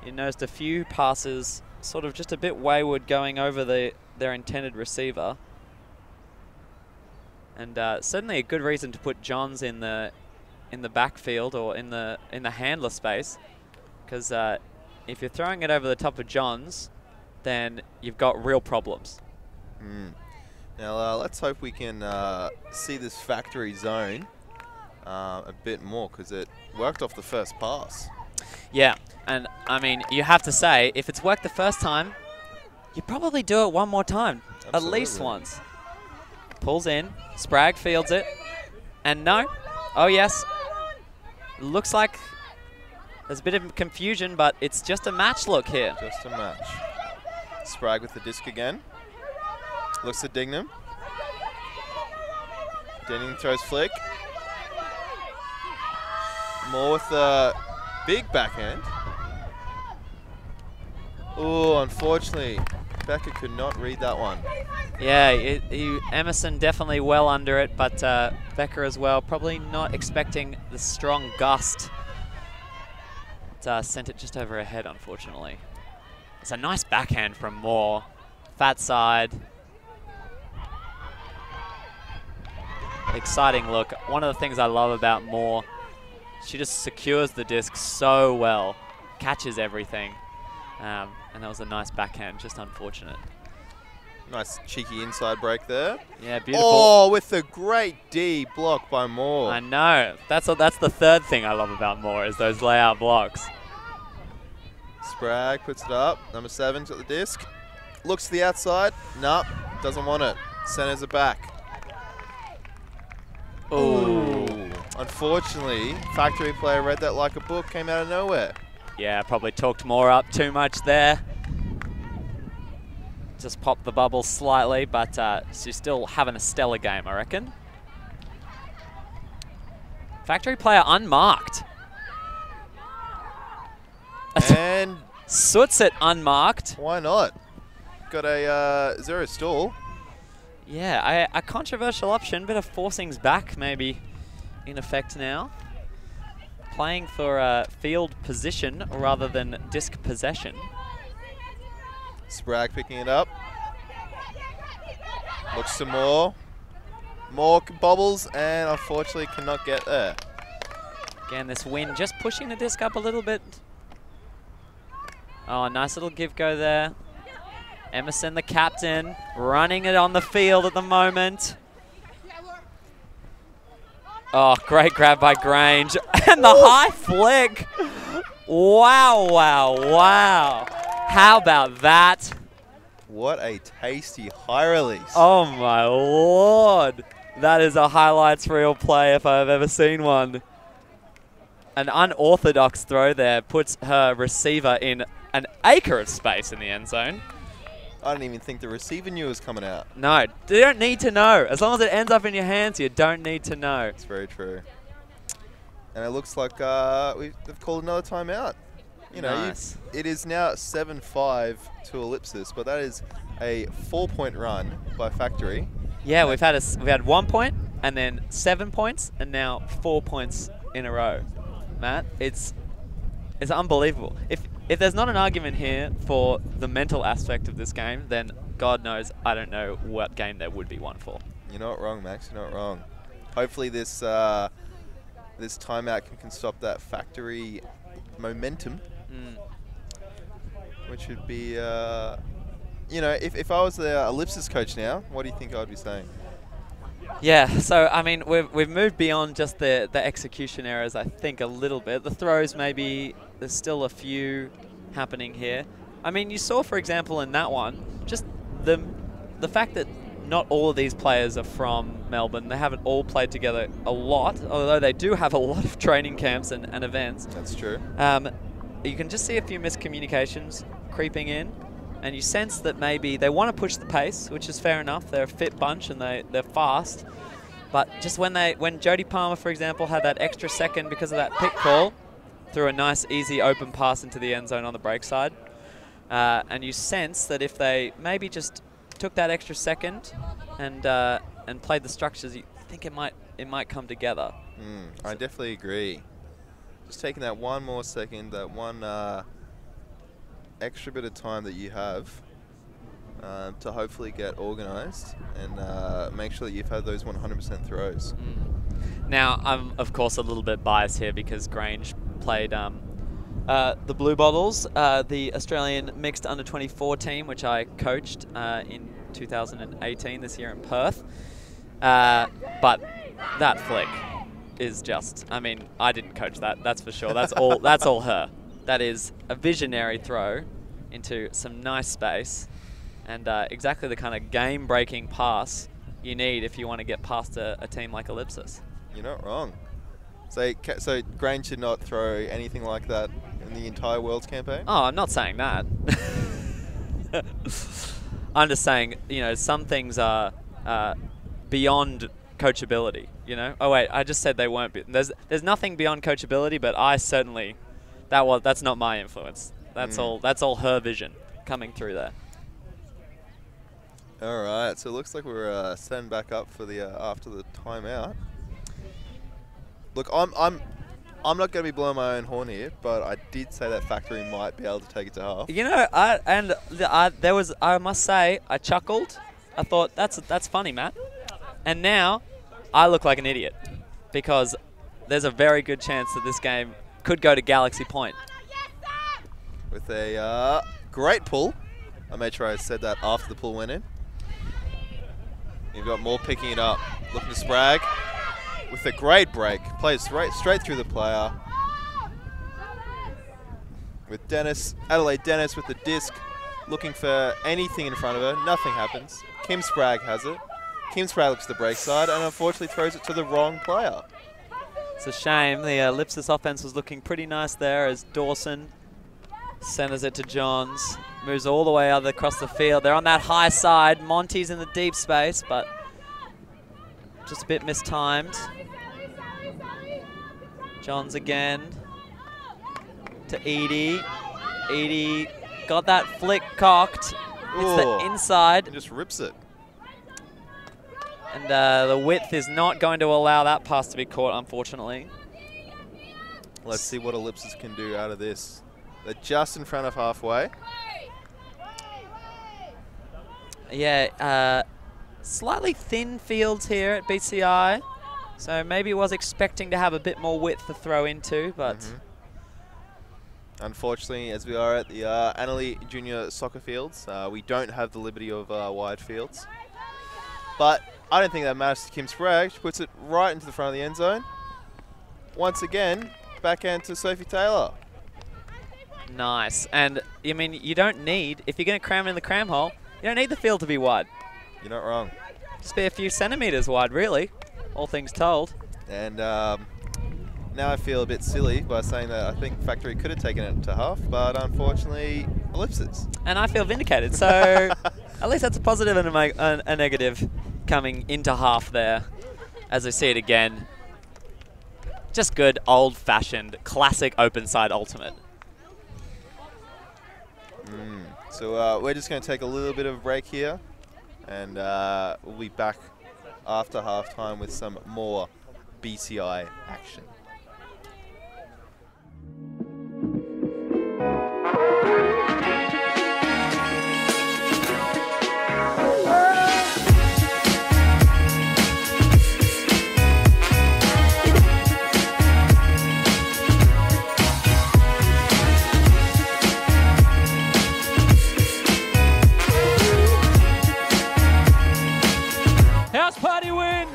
You noticed a few passes sort of just a bit wayward going over their intended receiver. And certainly a good reason to put Johns in the backfield or in the handler space, because if you're throwing it over the top of Johns, then you've got real problems. Now let's hope we can see this Factory Zone a bit more, because it worked off the first pass. Yeah, and I mean, you have to say, if it's worked the first time, you probably do it one more time, Absolutely. At least once. Pulls in, Sprague fields it, and no, oh yes, looks like there's a bit of confusion, but it's just a match look here. Just a match. Sprague with the disc again. Looks at Dignam. Dignam throws flick. More with the big backhand. Oh, unfortunately, Becca could not read that one. Yeah, Emerson definitely well under it, but Becker as well, probably not expecting the strong gust. It sent it just over her head, unfortunately. It's a nice backhand from Moore. Fat side. Exciting look. One of the things I love about Moore, she just secures the disc so well, catches everything. And that was a nice backhand, just unfortunate. Nice cheeky inside break there. Yeah, beautiful. Oh, with a great D block by Moore. I know. That's the third thing I love about Moore, is those layout blocks. Sprague puts it up. Number 7's got the disc. Looks to the outside. Nope, doesn't want it. Centers it back. Ooh. Unfortunately, Factory player read that like a book, came out of nowhere. Yeah, probably talked Moore up too much there. Just popped the bubble slightly, but she's still having a stellar game, I reckon. Factory player unmarked. And Soots it unmarked. why not? Got a 0 stall. Yeah, a controversial option. Bit of forcings back maybe in effect now. Playing for field position rather than disc possession. Sprague picking it up. Looks some more. More bobbles and unfortunately cannot get there. Again, this wind just pushing the disc up a little bit. Oh, nice little give go there. Emerson, the captain, running it on the field at the moment. Oh, great grab by Grange. And the high flick. Wow, wow, wow. How about that? What a tasty high release. Oh, my Lord. That is a highlights reel play if I've ever seen one. An unorthodox throw there puts her receiver in an acre of space in the end zone. I didn't even think the receiver knew it was coming out. No, you don't need to know. As long as it ends up in your hands, you don't need to know. It's very true. And it looks like they've called another timeout. You know, Nice. it is now 7-5 to Ellipsis, but that is a 4-point run by Factory. Yeah, we've had 1 point and then 7 points and now 4 points in a row. Matt, it's unbelievable. If there's not an argument here for the mental aspect of this game, then God knows I don't know what game there would be one for. You're not wrong, Max. You're not wrong. Hopefully this this timeout can stop that Factory momentum, which would be, you know, if I was the Ellipsis coach now, what do you think I'd be saying? Yeah, so I mean we've moved beyond just the execution errors, I think, a little bit. The throws, maybe there's still a few happening here. I mean, you saw, for example, in that one, just the fact that not all of these players are from Melbourne. They haven't all played together a lot, although they do have a lot of training camps and events. That's true. You can just see a few miscommunications creeping in. And you sense that maybe they want to push the pace, which is fair enough. They're a fit bunch and they're fast. But just when Jody Palmer, for example, had that extra second because of that pick call, threw a nice, easy, open pass into the end zone on the break side. And you sense that if they maybe just took that extra second and played the structures, you think it might come together. I definitely agree. Just taking that one more second, that one extra bit of time that you have to hopefully get organised and make sure that you've had those 100% throws. Now, I'm, of course, a little bit biased here because Grange played the Blue Bottles, the Australian mixed under-24 team, which I coached in 2018 this year in Perth. But that flick is just, I mean, I didn't coach that, that's for sure. That's all her. That is a visionary throw into some nice space and exactly the kind of game-breaking pass you need if you want to get past a team like Ellipsis. You're not wrong. So Grange should not throw anything like that in the entire Worlds campaign? Oh, I'm not saying that. I'm just saying, you know, some things are beyond coachability, you know? Oh, wait, I just said they weren't. There's nothing beyond coachability, but I certainly... That's not my influence. That's all her vision coming through there. All right, so it looks like we're setting back up for the after the timeout. Look, I'm not going to be blowing my own horn here, but I did say that Factory might be able to take it to half. You know, I must say, I chuckled. I thought that's funny, Matt. And now I look like an idiot because there's a very good chance that this game could go to Galaxy Point. With a great pull. I made sure I said that after the pull went in. You've got more picking it up. Looking to Sprague with a great break. Plays straight through the player. With Dennis, Adelaide Dennis with the disc. Looking for anything in front of her. Nothing happens. Kim Sprague has it. Kim Sprague looks to the break side and unfortunately throws it to the wrong player. It's a shame. The Ellipsis offense was looking pretty nice there as Dawson centers it to Johns. Moves all the way out across the field. They're on that high side. Monty's in the deep space, but just a bit mistimed. Johns again to Edie. Edie got that flick cocked. It's the inside. Just rips it. And the width is not going to allow that pass to be caught, unfortunately. Let's see what Ellipsis can do out of this. They're just in front of halfway. Yeah, slightly thin fields here at BCI. So maybe was expecting to have a bit more width to throw into, but... Unfortunately, as we are at the Annalee Junior Soccer Fields, we don't have the liberty of wide fields. But I don't think that matters to Kim Sprague. She puts it right into the front of the end zone. Once again, backhand to Sophie Taylor. Nice. And, I mean, you don't need, if you're going to cram in the cram hole, you don't need the field to be wide. You're not wrong. Just be a few centimetres wide, really, all things told. And now I feel a bit silly by saying that I think Factory could have taken it to half, but unfortunately, Ellipsis. And I feel vindicated, so at least that's a positive and a negative coming into half there, as I see it again. Just good, old-fashioned, classic open side ultimate. So we're just going to take a little bit of a break here, and we'll be back after halftime with some more BCI action. House party win!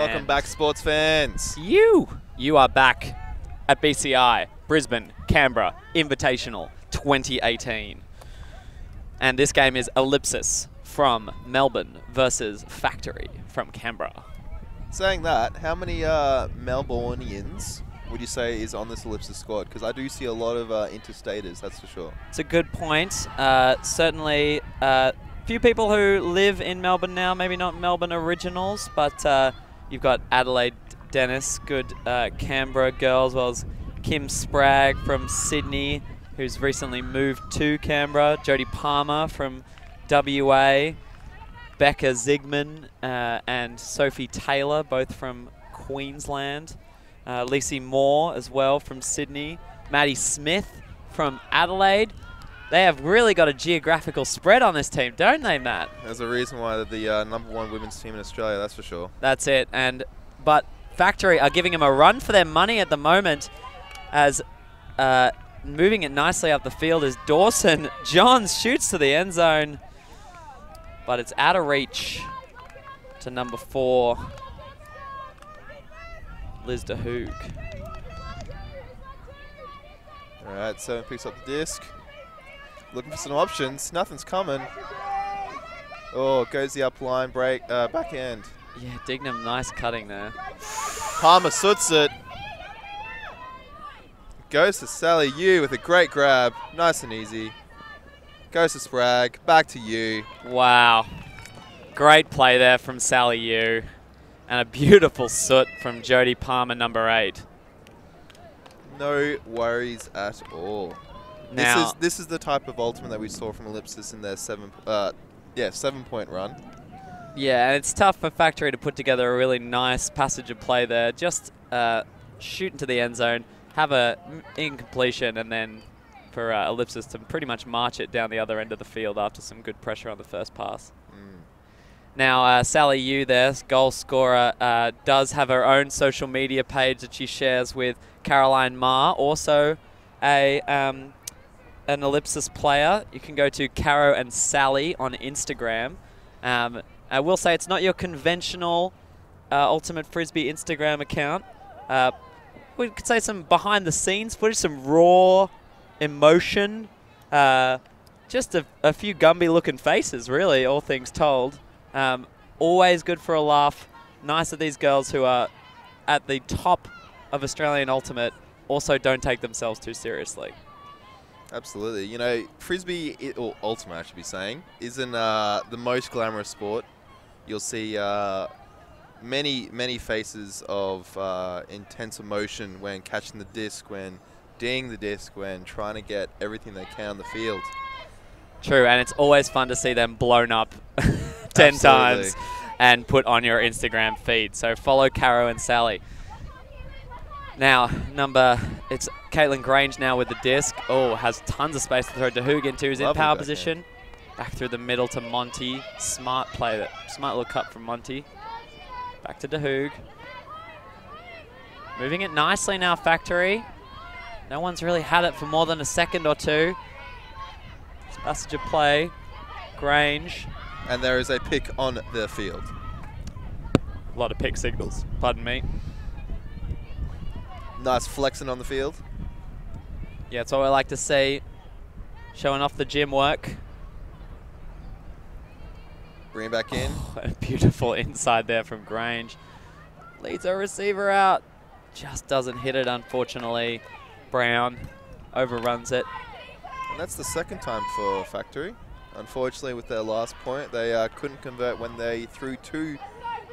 Welcome back, sports fans. You are back at BCI, Brisbane, Canberra, Invitational 2018. And this game is Ellipsis from Melbourne versus Factory from Canberra. Saying that, how many Melbourneians would you say is on this Ellipsis squad? Because I do see a lot of interstaters, that's for sure. It's a good point. Certainly, few people who live in Melbourne now, maybe not Melbourne originals, but you've got Adelaide Dennis, good Canberra girl, as well as Kim Spragg from Sydney, who's recently moved to Canberra, Jodie Palmer from WA, Becca Zigman and Sophie Taylor, both from Queensland, Lacey Moore as well from Sydney, Maddie Smith from Adelaide. They have really got a geographical spread on this team, don't they, Matt? There's a reason why they're the #1 women's team in Australia, that's for sure. That's it. But Factory are giving them a run for their money at the moment, as moving it nicely up the field is Dawson Johns, shoots to the end zone, but it's out of reach to number 4, Liz DeHoog. All right, 7 picks up the disc. Looking for some options. Nothing's coming. Oh, goes the up line break, back end. Yeah, Dignam, nice cutting there. Palmer soots it. Goes to Sally Yu with a great grab. Nice and easy. Goes to Spragg. Back to Yu. Wow. Great play there from Sally Yu. And a beautiful soot from Jodie Palmer, number 8. No worries at all. Now, this is the type of ultimate that we saw from Ellipsis in their 7-point run. yeah, and it's tough for Factory to put together a really nice passage of play there. Just shoot into the end zone, have a incompletion, and then for Ellipsis to pretty much march it down the other end of the field after some good pressure on the first pass. Now, Sally Yu there, goal scorer, does have her own social media page that she shares with Caroline Ma, also an Ellipsis player. You can go to Caro and Sally on Instagram. I will say it's not your conventional Ultimate Frisbee Instagram account. We could say some behind-the-scenes footage, some raw emotion, just a few Gumby-looking faces, really, all things told. Always good for a laugh. Nice of these girls who are at the top of Australian Ultimate also don't take themselves too seriously. Absolutely. You know, Frisbee, or Ultimate I should be saying, isn't the most glamorous sport. You'll see many faces of intense emotion when catching the disc, when dinging the disc, when trying to get everything they can on the field. True, and it's always fun to see them blown up 10 times and put on your Instagram feed. So follow Caro and Sally. Now, it's Caitlin Grange now with the disc. Oh, has tons of space to throw DeHoog into. He's in power position. Back through the middle to Monty. Smart play, smart little cut from Monty. Back to DeHoog. Moving it nicely now, Factory. No one's really had it for more than a second or two. It's passage of play. Grange. And there is a pick on the field. A lot of pick signals, pardon me. Nice flexing on the field. Yeah, that's what I like to see. Showing off the gym work. Bring it back in. Oh, a beautiful inside there from Grange. Leads our receiver out. Just doesn't hit it, unfortunately. Brown overruns it. And that's the second time for Factory. Unfortunately, with their last point, they couldn't convert when they threw to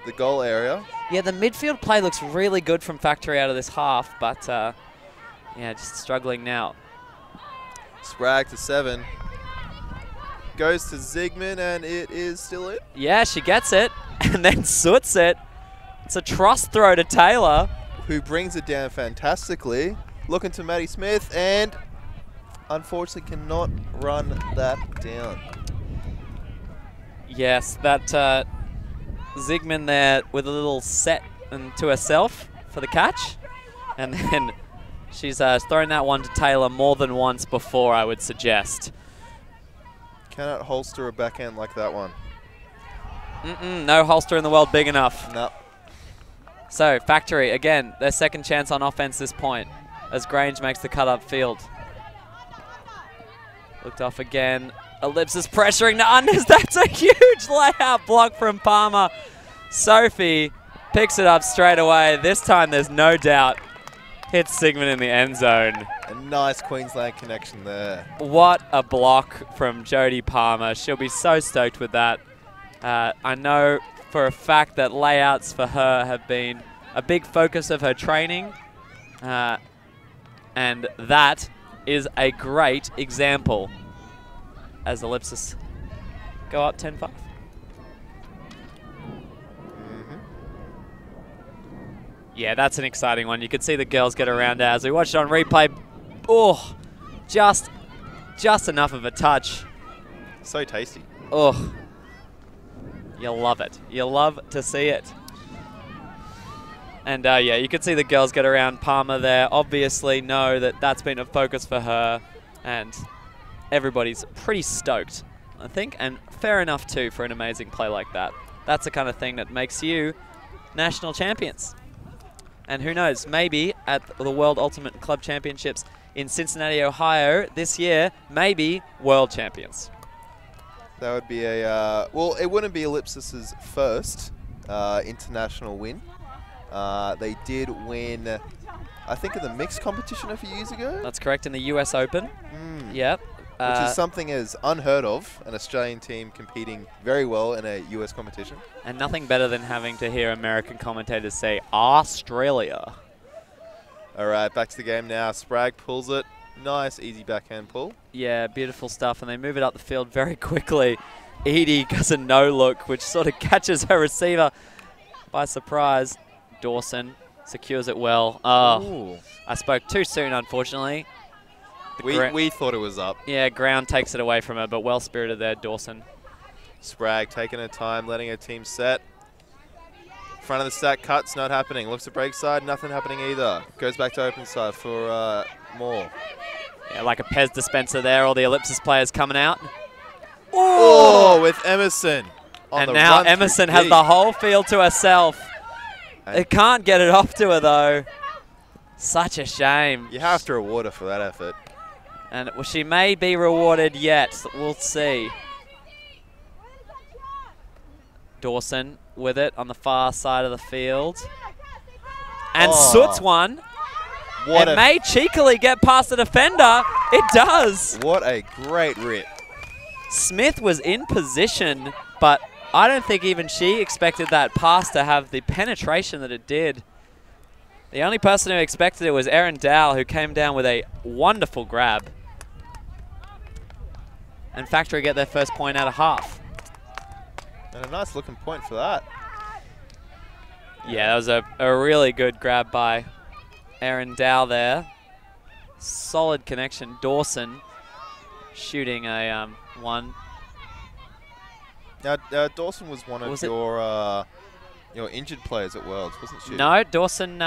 the goal area. Yeah, the midfield play looks really good from Factory out of this half, but yeah, just struggling now. Spragg to 7. Goes to Zigman, and it is still it. Yeah, she gets it, and then soots it. It's a trust throw to Taylor, who brings it down fantastically. Looking to Maddie Smith, and unfortunately cannot run that down. Yes, that Zigman there with a little set to herself for the catch. And then she's thrown that one to Taylor more than once before, I would suggest. Cannot holster a backhand like that one. No holster in the world big enough. No. So, Factory, again, their second chance on offense this point as Grange makes the cut upfield. Looked off again. Ellipsis pressuring the unders. That's a huge layout block from Palmer. Sophie picks it up straight away. This time there's no doubt. Hits Sigmund in the end zone. A nice Queensland connection there. What a block from Jodie Palmer. She'll be so stoked with that. I know for a fact that layouts for her have been a big focus of her training. And that is a great example as Ellipsis go up 10-5. Yeah, that's an exciting one. You can see the girls get around as we watch it on replay. Oh, just enough of a touch. So tasty. Oh, you love it. You love to see it. And yeah, you can see the girls get around Palmer there. Obviously know that that's been a focus for her. And everybody's pretty stoked, I think. And fair enough, too, for an amazing play like that. That's the kind of thing that makes you national champions. And who knows, maybe at the World Ultimate Club Championships in Cincinnati, Ohio this year, maybe world champions. That would be a, well, it wouldn't be Ellipsis's first international win. They did win, I think, in the mixed competition a few years ago. That's correct, in the US Open. Yep. Which is something as unheard of, an Australian team competing very well in a US competition. And nothing better than having to hear American commentators say, Australia. All right, back to the game now. Sprague pulls it. Nice, easy backhand pull. Yeah, beautiful stuff. And they move it up the field very quickly. Edie does a no-look, which sort of catches her receiver by surprise. Dawson secures it well. Oh, ooh. I spoke too soon, unfortunately. We thought it was up. Yeah, ground takes it away from her, but well-spirited there, Dawson. Sprague taking her time, letting her team set. Front of the stack cuts, not happening. Looks at break side, nothing happening either. Goes back to open side for more. Yeah, like a Pez dispenser there, all the Ellipsis players coming out. Oh, with Emerson. And now Emerson has the whole field to herself. They can't get it off to her, though. Such a shame. You have to reward her for that effort. And well, she may be rewarded yet. We'll see. Dawson with it on the far side of the field. And Soot's one. It may cheekily get past the defender. It does. What a great rip. Smith was in position, but I don't think even she expected that pass to have the penetration that it did. The only person who expected it was Erin Dow, who came down with a wonderful grab. And Factory get their first point out of half. And a nice looking point for that. Yeah, that was a really good grab by Erin Dow there. Solid connection. Dawson shooting a one. Now, Dawson was one of your injured players at Worlds, wasn't she? No, Dawson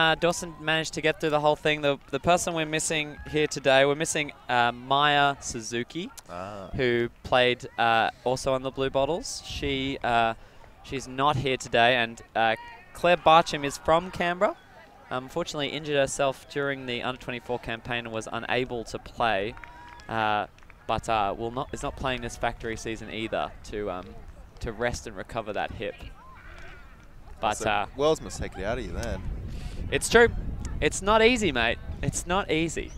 managed to get through the whole thing. The person we're missing here today, we're missing Maya Suzuki, who played also on the Blue Bottles. She's not here today, and Claire Barcham is from Canberra. Unfortunately, injured herself during the Under-24 campaign and was unable to play, but is not playing this Factory season either to rest and recover that hip. But Wells must take it out of you then. It's true. It's not easy, mate. It's not easy.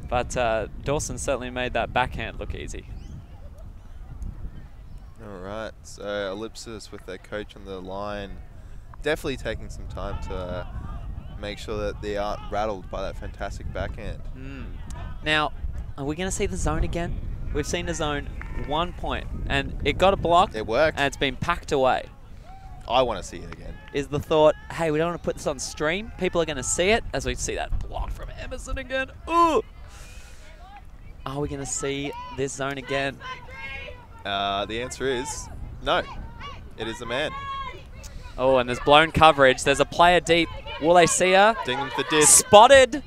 But Dawson certainly made that backhand look easy. All right. So Ellipsis with their coach on the line, definitely taking some time to make sure that they aren't rattled by that fantastic backhand. Now, are we going to see the zone again? We've seen the zone 1 point, and it got a block. It worked. And it's been packed away. I want to see it again. Is the thought, hey, we don't want to put this on stream. People are going to see it as we see that block from Emerson again. Ooh! Are we going to see this zone again? The answer is no. It is a man. Oh, and there's blown coverage. There's a player deep. Will they see her? Ding with the disc. Spotted!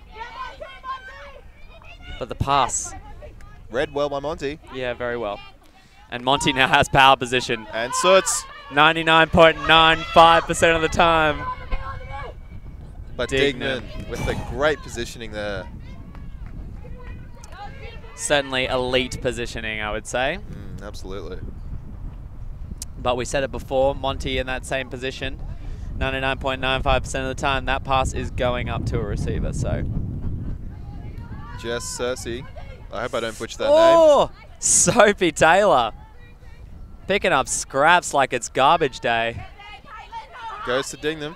But the pass. Read well by Monty. Yeah, very well. And Monty now has power position. And Soots. 99.95% of the time. But Dignan with a great positioning there. Certainly elite positioning, I would say. Absolutely. But we said it before, Monty in that same position, 99.95% of the time, that pass is going up to a receiver, so. Jess Cersei. I hope I don't butcher that name. Oh! Sophie Taylor. Picking up scraps like it's garbage day. Goes to Dignan.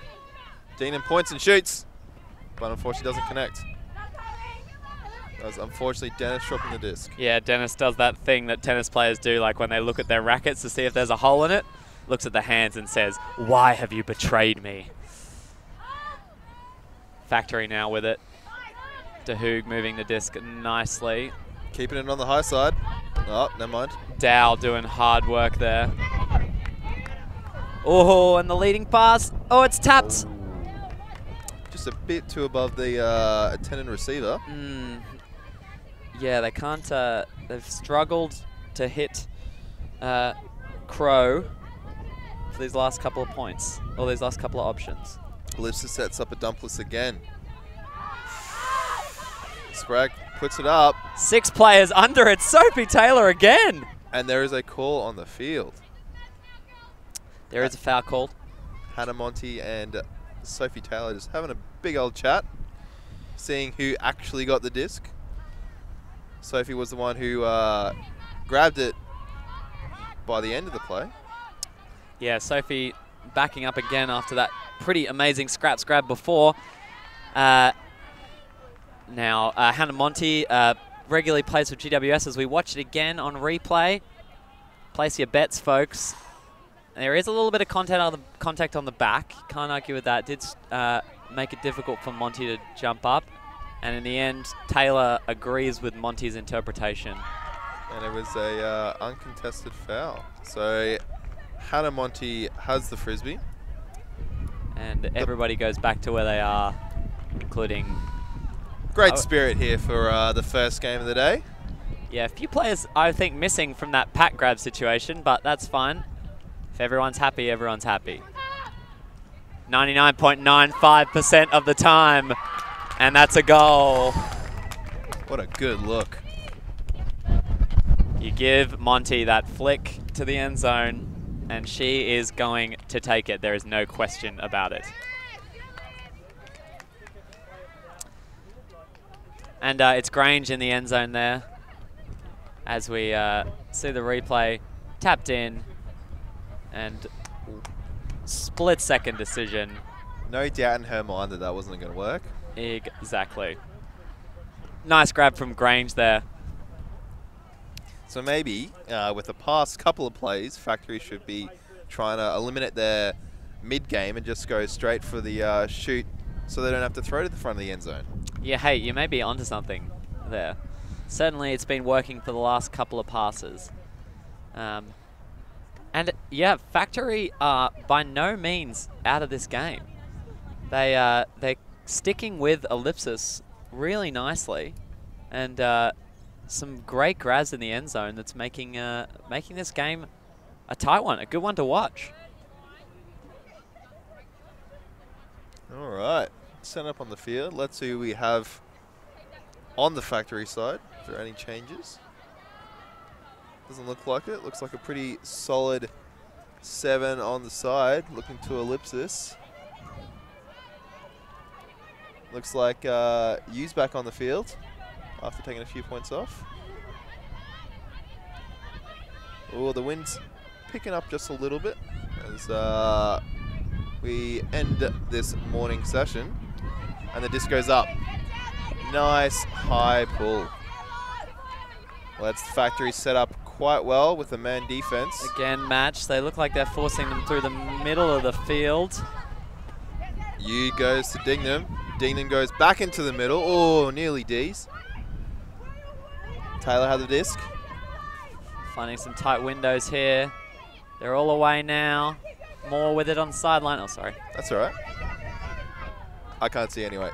Dignan points and shoots, but unfortunately doesn't connect. That was unfortunately Dennis dropping the disc. Yeah, Dennis does that thing that tennis players do, like when they look at their rackets to see if there's a hole in it, looks at the hands and says, "Why have you betrayed me?" Factory now with it. DeHoog moving the disc nicely. Keeping it on the high side. Oh, never mind. Dow doing hard work there. Oh, and the leading pass. Oh, it's tapped. Just a bit too above the attendant receiver. Yeah, they can't. They've struggled to hit Crow for these last couple of points, or these last couple of options. Ellipsis sets up a dumpless again. Sprague puts it up. 6 players under it. Sophie Taylor again. And there is a call on the field. There is a foul called. Hannah Monty and Sophie Taylor just having a big old chat, seeing who actually got the disc. Sophie was the one who grabbed it by the end of the play. Yeah, Sophie backing up again after that pretty amazing scraps grab before. Now, Hannah Monty regularly plays with GWS. As we watch it again on replay, place your bets, folks. There is a little bit of contact on the back. Can't argue with that. Did make it difficult for Monty to jump up. And in the end, Taylor agrees with Monty's interpretation. And it was a uncontested foul. So Hannah Monty has the frisbee. And everybody goes back to where they are, including... Great spirit here for the first game of the day. Yeah, a few players, I think, missing from that pack grab situation, but that's fine. If everyone's happy, everyone's happy. 99.95% of the time, and that's a goal. What a good look. You give Monty that flick to the end zone, and she is going to take it. There is no question about it. And it's Grange in the end zone there, as we see the replay. Tapped in, and split-second decision. No doubt in her mind that that wasn't going to work. Exactly. Nice grab from Grange there. So maybe with the past couple of plays, Factory should be trying to eliminate their mid-game and just go straight for the shoot so they don't have to throw to the front of the end zone. Yeah, hey, you may be onto something there. Certainly it's been working for the last couple of passes. And yeah, Factory are by no means out of this game. They're sticking with Ellipsis really nicely, and some great grabs in the end zone that's making making this game a tight one, a good one to watch. All right, set up on the field. Let's see who we have on the Factory side. Is there any changes? Doesn't look like it. Looks like a pretty solid 7 on the side. Looking to Ellipsis. Looks like Yu's back on the field after taking a few points off. Oh, the wind's picking up just a little bit as we end this morning session. And the disc goes up. Nice high pull. Let's Factory set up quite well with the man defense. Again, match. They look like they're forcing them through the middle of the field. Yu goes to Dignan. Dignan goes back into the middle. Oh, nearly D's. Taylor had the disc. Finding some tight windows here. They're all away now. More with it on the sideline. Oh, sorry. That's all right. I can't see anyway.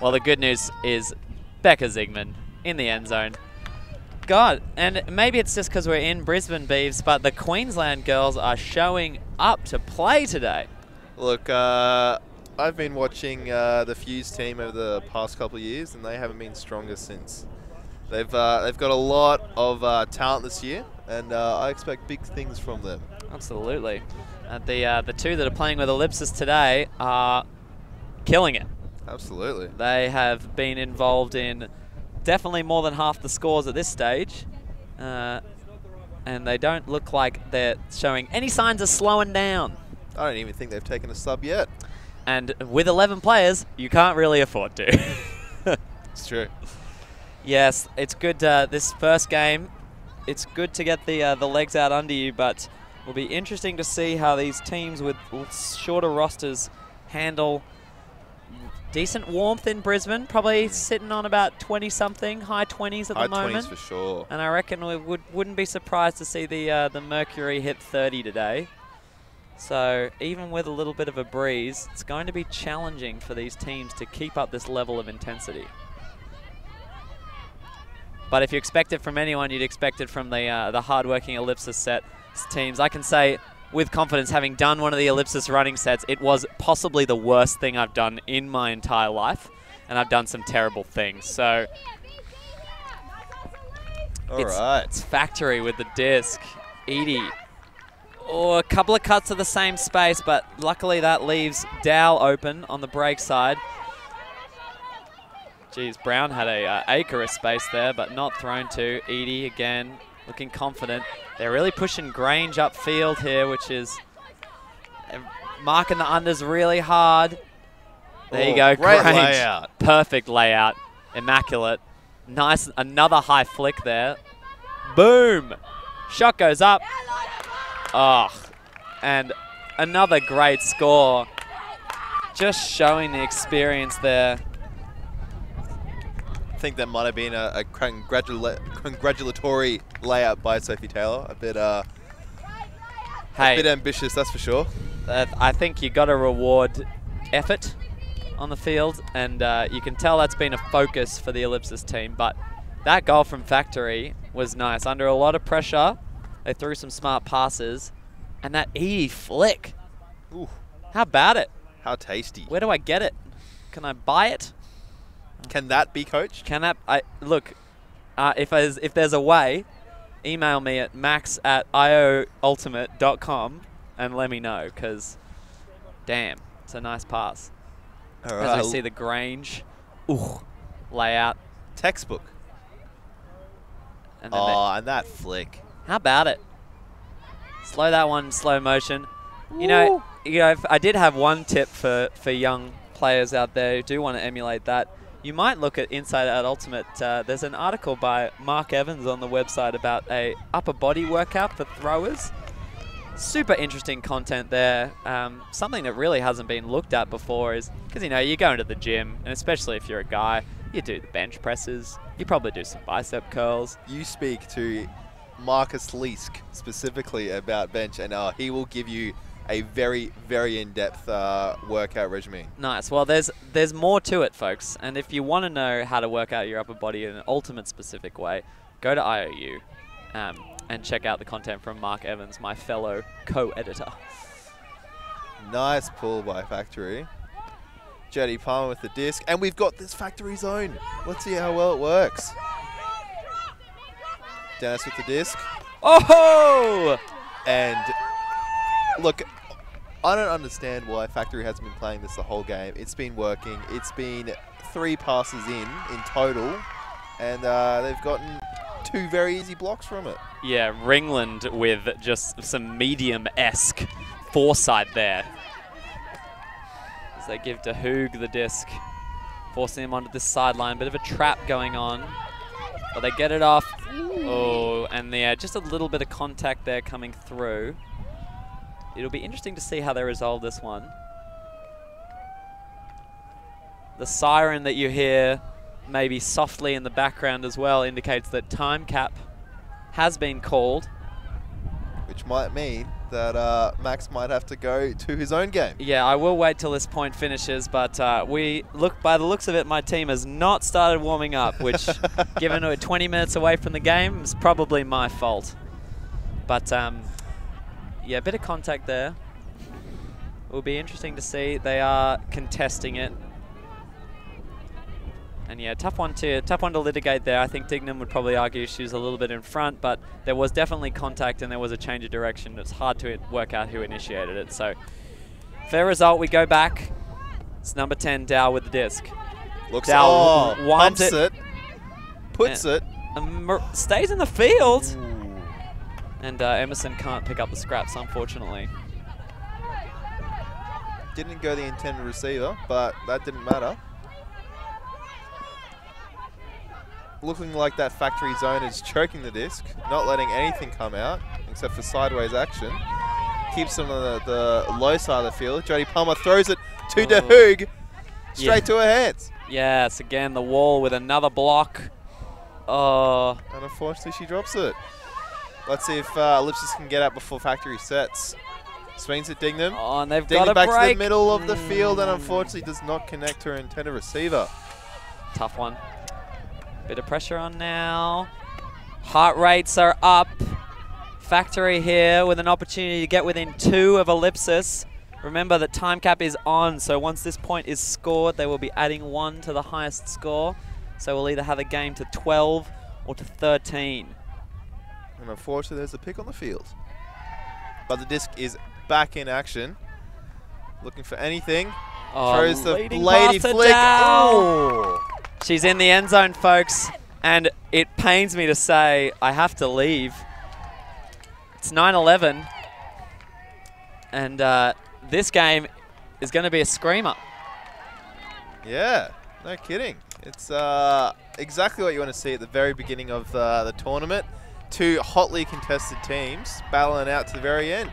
Well, the good news is Becca Zigman in the end zone. God, and maybe it's just because we're in Brisbane, Beeves, but the Queensland girls are showing up to play today. Look, I've been watching the Fuse team over the past couple of years, and they haven't been stronger since. They've got a lot of talent this year, and I expect big things from them. Absolutely. The two that are playing with Ellipsis today are killing it. Absolutely. They have been involved in definitely more than half the scores at this stage, and they don't look like they're showing any signs of slowing down. I don't even think they've taken a sub yet. And with 11 players, you can't really afford to. It's true. Yes, it's good. This first game, it's good to get the legs out under you, but it'll be interesting to see how these teams with shorter rosters handle decent warmth in Brisbane. Probably sitting on about 20-something, high 20s at the moment. High 20s for sure. And I reckon we wouldn't be surprised to see the Mercury hit 30 today. So even with a little bit of a breeze, it's going to be challenging for these teams to keep up this level of intensity. But if you expect it from anyone, you'd expect it from the hard-working Ellipsis set teams. I can say with confidence, having done one of the Ellipsis running sets, it was possibly the worst thing I've done in my entire life, and I've done some terrible things. So it's Factory with the disc. Edie. Oh, a couple of cuts to the same space, but luckily that leaves Dow open on the break side. Geez, Brown had a acre of space there, but not thrown to. Edie again, looking confident. They're really pushing Grange upfield here, which is marking the unders really hard. There you go, great Grange. layout. Perfect layout, immaculate. Nice, another high flick there. Boom! Shot goes up. Oh, and another great score. Just showing the experience there. I think that might have been a congratulatory layout by Sophie Taylor. A bit ambitious, that's for sure. I think you got to reward effort on the field, and you can tell that's been a focus for the Ellipsis team. But that goal from Factory was nice. Under a lot of pressure, they threw some smart passes, and that Edie flick. Ooh. How about it? How tasty. Where do I get it? Can I buy it? Can that be coached? Can that? Look, if there's a way, email me at max@ioultimate.com and let me know, because damn, it's a nice pass. All right. As we see the Grange layout. Textbook. And then and that flick. how about it? Slow that one in slow motion. You know, if I did have one tip for young players out there who do want to emulate that. You might look at Inside Out Ultimate. There's an article by Mark Evans on the website about a upper body workout for throwers. Super interesting content there. Something that really hasn't been looked at before is, because you know, you go into the gym, and especially if you're a guy, you do the bench presses, you probably do some bicep curls. You speak to Marcus Leask specifically about bench, and he will give you a very, very in-depth workout regimen. Nice. Well, there's more to it, folks. And if you want to know how to work out your upper body in an ultimate specific way, go to IOU and check out the content from Mark Evans, my fellow co-editor. Nice pull by Factory. Jetty Palmer with the disc. And we've got this Factory zone. Let's see how well it works. Dennis with the disc. Oh! And look, I don't understand why Factory hasn't been playing this the whole game. It's been working. It's been 3 passes in total, and they've gotten 2 very easy blocks from it. Yeah, Ringland with just some medium-esque foresight there. As they give to Hoog the disc, forcing him onto this sideline. Bit of a trap going on, but they get it off. Oh, and just a little bit of contact there coming through. It'll be interesting to see how they resolve this one. The siren that you hear maybe softly in the background as well indicates that time cap has been called. Which might mean that Max might have to go to his own game. Yeah, I will wait till this point finishes, but by the looks of it, my team has not started warming up, which given we're 20 minutes away from the game is probably my fault. But yeah, a bit of contact there. will be interesting to see. They are contesting it. And yeah, tough one to litigate there. I think Dignam would probably argue she was a little bit in front, but there was definitely contact and there was a change of direction. It's hard to work out who initiated it. So fair result. We go back. It's number 10, Dow with the disc. Looks Dow winds pumps it, puts it, stays in the field, and Emerson can't pick up the scraps, unfortunately. Didn't go the intended receiver, but that didn't matter. Looking like that factory zone is choking the disc, not letting anything come out except for sideways action. Keeps them on the low side of the field. Jodie Palmer throws it to DeHoog, straight to her hands. Yes, again, the wall with another block. Oh. And unfortunately, she drops it. Let's see if Ellipsis can get out before factory sets. Swings at Dignam. Oh, and they've Dignam got a back break. to the middle of the field and unfortunately does not connect her intended receiver. Tough one. Bit of pressure on now. Heart rates are up. Factory here with an opportunity to get within 2 of Ellipsis. Remember that time cap is on, so once this point is scored, they will be adding 1 to the highest score. So we'll either have a game to 12 or to 13. And unfortunately, there's a pick on the field. But the disc is back in action. Looking for anything. Throws the lady flick. Oh! She's in the end zone, folks. And it pains me to say I have to leave. It's 9-11. And this game is going to be a screamer. Yeah, no kidding. It's exactly what you want to see at the very beginning of the tournament. 2 hotly contested teams battling out to the very end.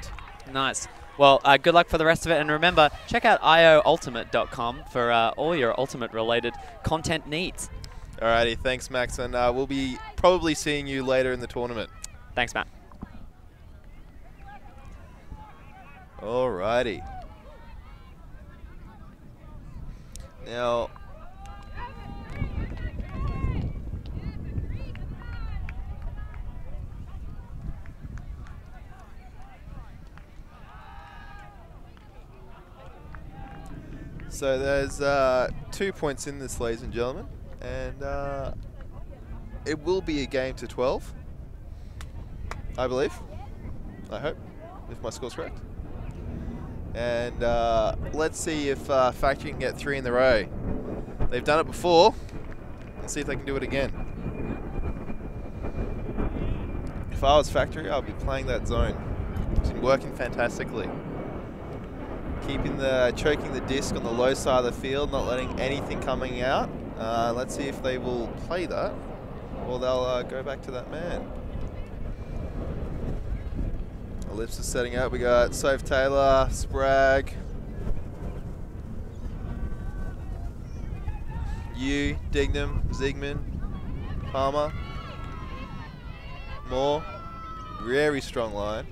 Nice. Well, good luck for the rest of it. And remember, check out ioultimate.com for all your Ultimate-related content needs. Alrighty, thanks, Max. And we'll be probably seeing you later in the tournament. Thanks, Matt. Alrighty. Now, so there's 2 points in this, ladies and gentlemen, and it will be a game to 12, I believe. I hope, if my score's correct. And let's see if Factory can get 3 in a row. They've done it before. Let's see if they can do it again. If I was Factory, I'd be playing that zone. It's been working fantastically. Choking the disc on the low side of the field, not letting anything coming out. Let's see if they will play that, or they'll go back to that man. Ellipsis setting up. We got Soph Taylor, Sprague, Yu, Dignam, Ziegman, Palmer, Moore. Very strong line.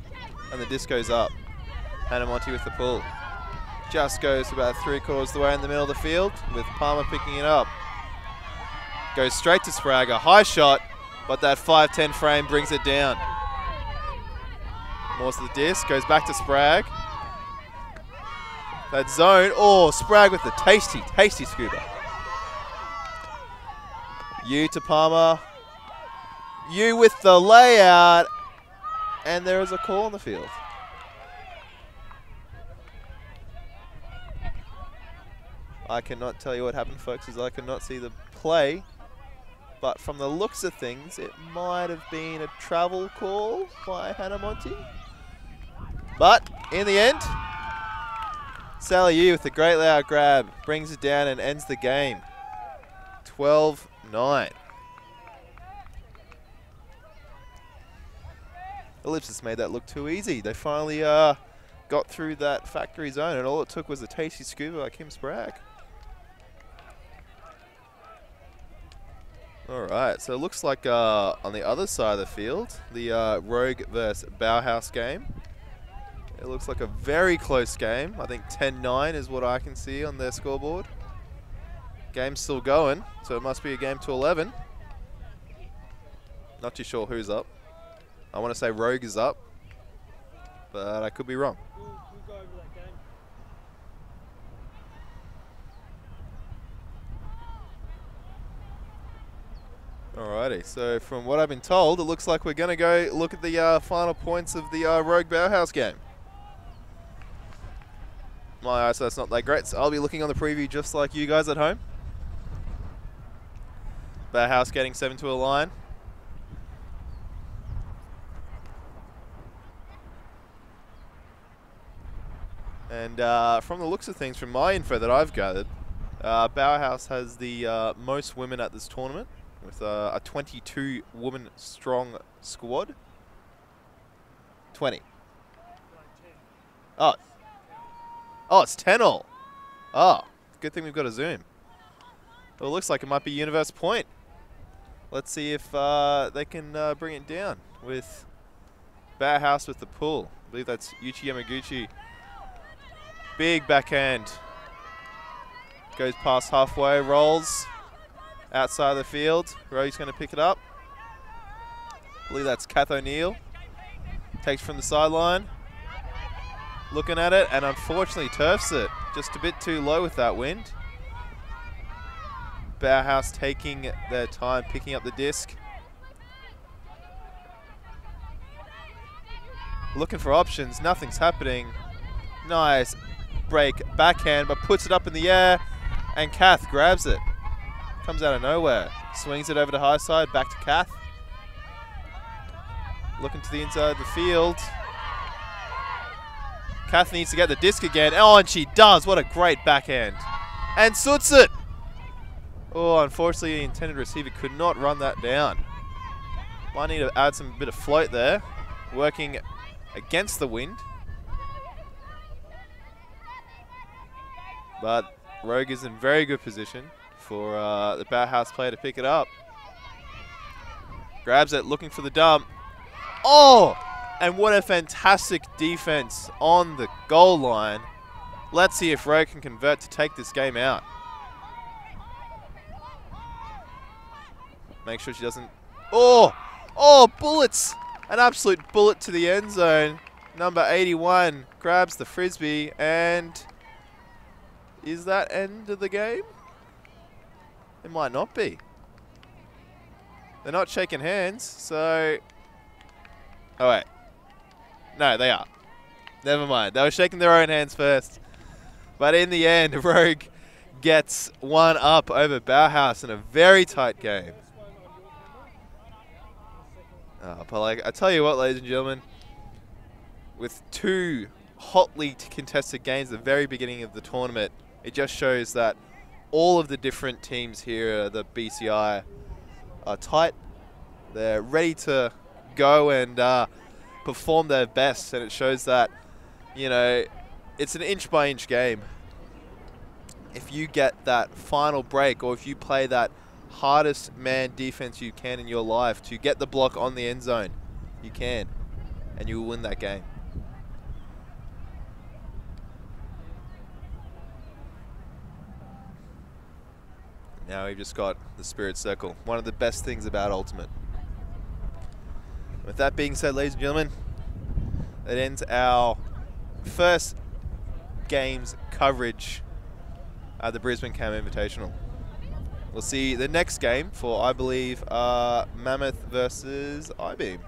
And the disc goes up. Hannah Monty with the pull. Just goes about 3/4 of the way in the middle of the field with Palmer picking it up. Goes straight to Sprague. A high shot, but that 5'10" frame brings it down. Moore's to the disc, goes back to Sprague. That zone, oh, Sprague with the tasty scuba. Yu to Palmer. Yu with the layout. And there is a call on the field. I cannot tell you what happened, folks, as I could not see the play. But from the looks of things, it might have been a travel call by Hannah Monty. But in the end, Sally Yu with a great layout grab brings it down and ends the game. 12-9. Ellipsis made that look too easy. They finally got through that factory zone, and all it took was a tasty scuba by Kim Sprague. Alright, so it looks like on the other side of the field, the Rogue versus Bauhaus game. It looks like a very close game. I think 10-9 is what I can see on their scoreboard. Game's still going, so it must be a game to 11. Not too sure who's up. I want to say Rogue is up, but I could be wrong. We'll go over that game. Alrighty, so from what I've been told, it looks like we're going to go look at the final points of the Rogue Bauhaus game. My eyesight's not that great, so I'll be looking on the preview just like you guys at home. Bauhaus getting 7 to a line. And from the looks of things, from my info that I've gathered, Bauhaus has the most women at this tournament, with a 22-woman strong squad. 20. Oh, it's 10 all. Oh, good thing we've got a zoom. Well, it looks like it might be Universe Point. Let's see if they can bring it down with Bauhaus with the pull. I believe that's Yuchi Yamaguchi. Big backhand. Goes past halfway, rolls outside of the field. Rogue's going to pick it up. I believe that's Kath O'Neill. Takes from the sideline. Looking at it, and unfortunately turfs it. Just a bit too low with that wind. Bauhaus taking their time picking up the disc. Looking for options, nothing's happening. Nice break backhand, but puts it up in the air, and Kath grabs it. Comes out of nowhere. Swings it over to high side, back to Kath. Looking to the inside of the field. Kath needs to get the disc again. Oh, and she does. What a great backhand. And suits it. Oh, unfortunately, the intended receiver could not run that down. Might need to add some bit of float there. Working against the wind. But Rogue is in very good position for the Bauhaus player to pick it up. Grabs it, looking for the dump. Oh! And what a fantastic defense on the goal line. Let's see if Rogue can convert to take this game out. Make sure she doesn't... Oh! Oh, bullets! An absolute bullet to the end zone. Number 81 grabs the frisbee, and... is that end of the game? It might not be. They're not shaking hands, so... oh, wait. No, they are. Never mind. They were shaking their own hands first. But in the end, Rogue gets one up over Bauhaus in a very tight game. But like, I tell you what, ladies and gentlemen, with two hotly contested games at the very beginning of the tournament, it just shows that all of the different teams here, the BCI, are tight. They're ready to go and perform their best, and it shows that, you know, it's an inch-by-inch game. If you get that final break, or if you play that hardest man defense you can in your life to get the block on the end zone, you can, and you will win that game. Now we've just got the Spirit Circle, one of the best things about Ultimate. With that being said, ladies and gentlemen, that ends our first game's coverage at the Brisbane Cam Invitational. We'll see the next game for, I believe, Mammoth versus I-Beam.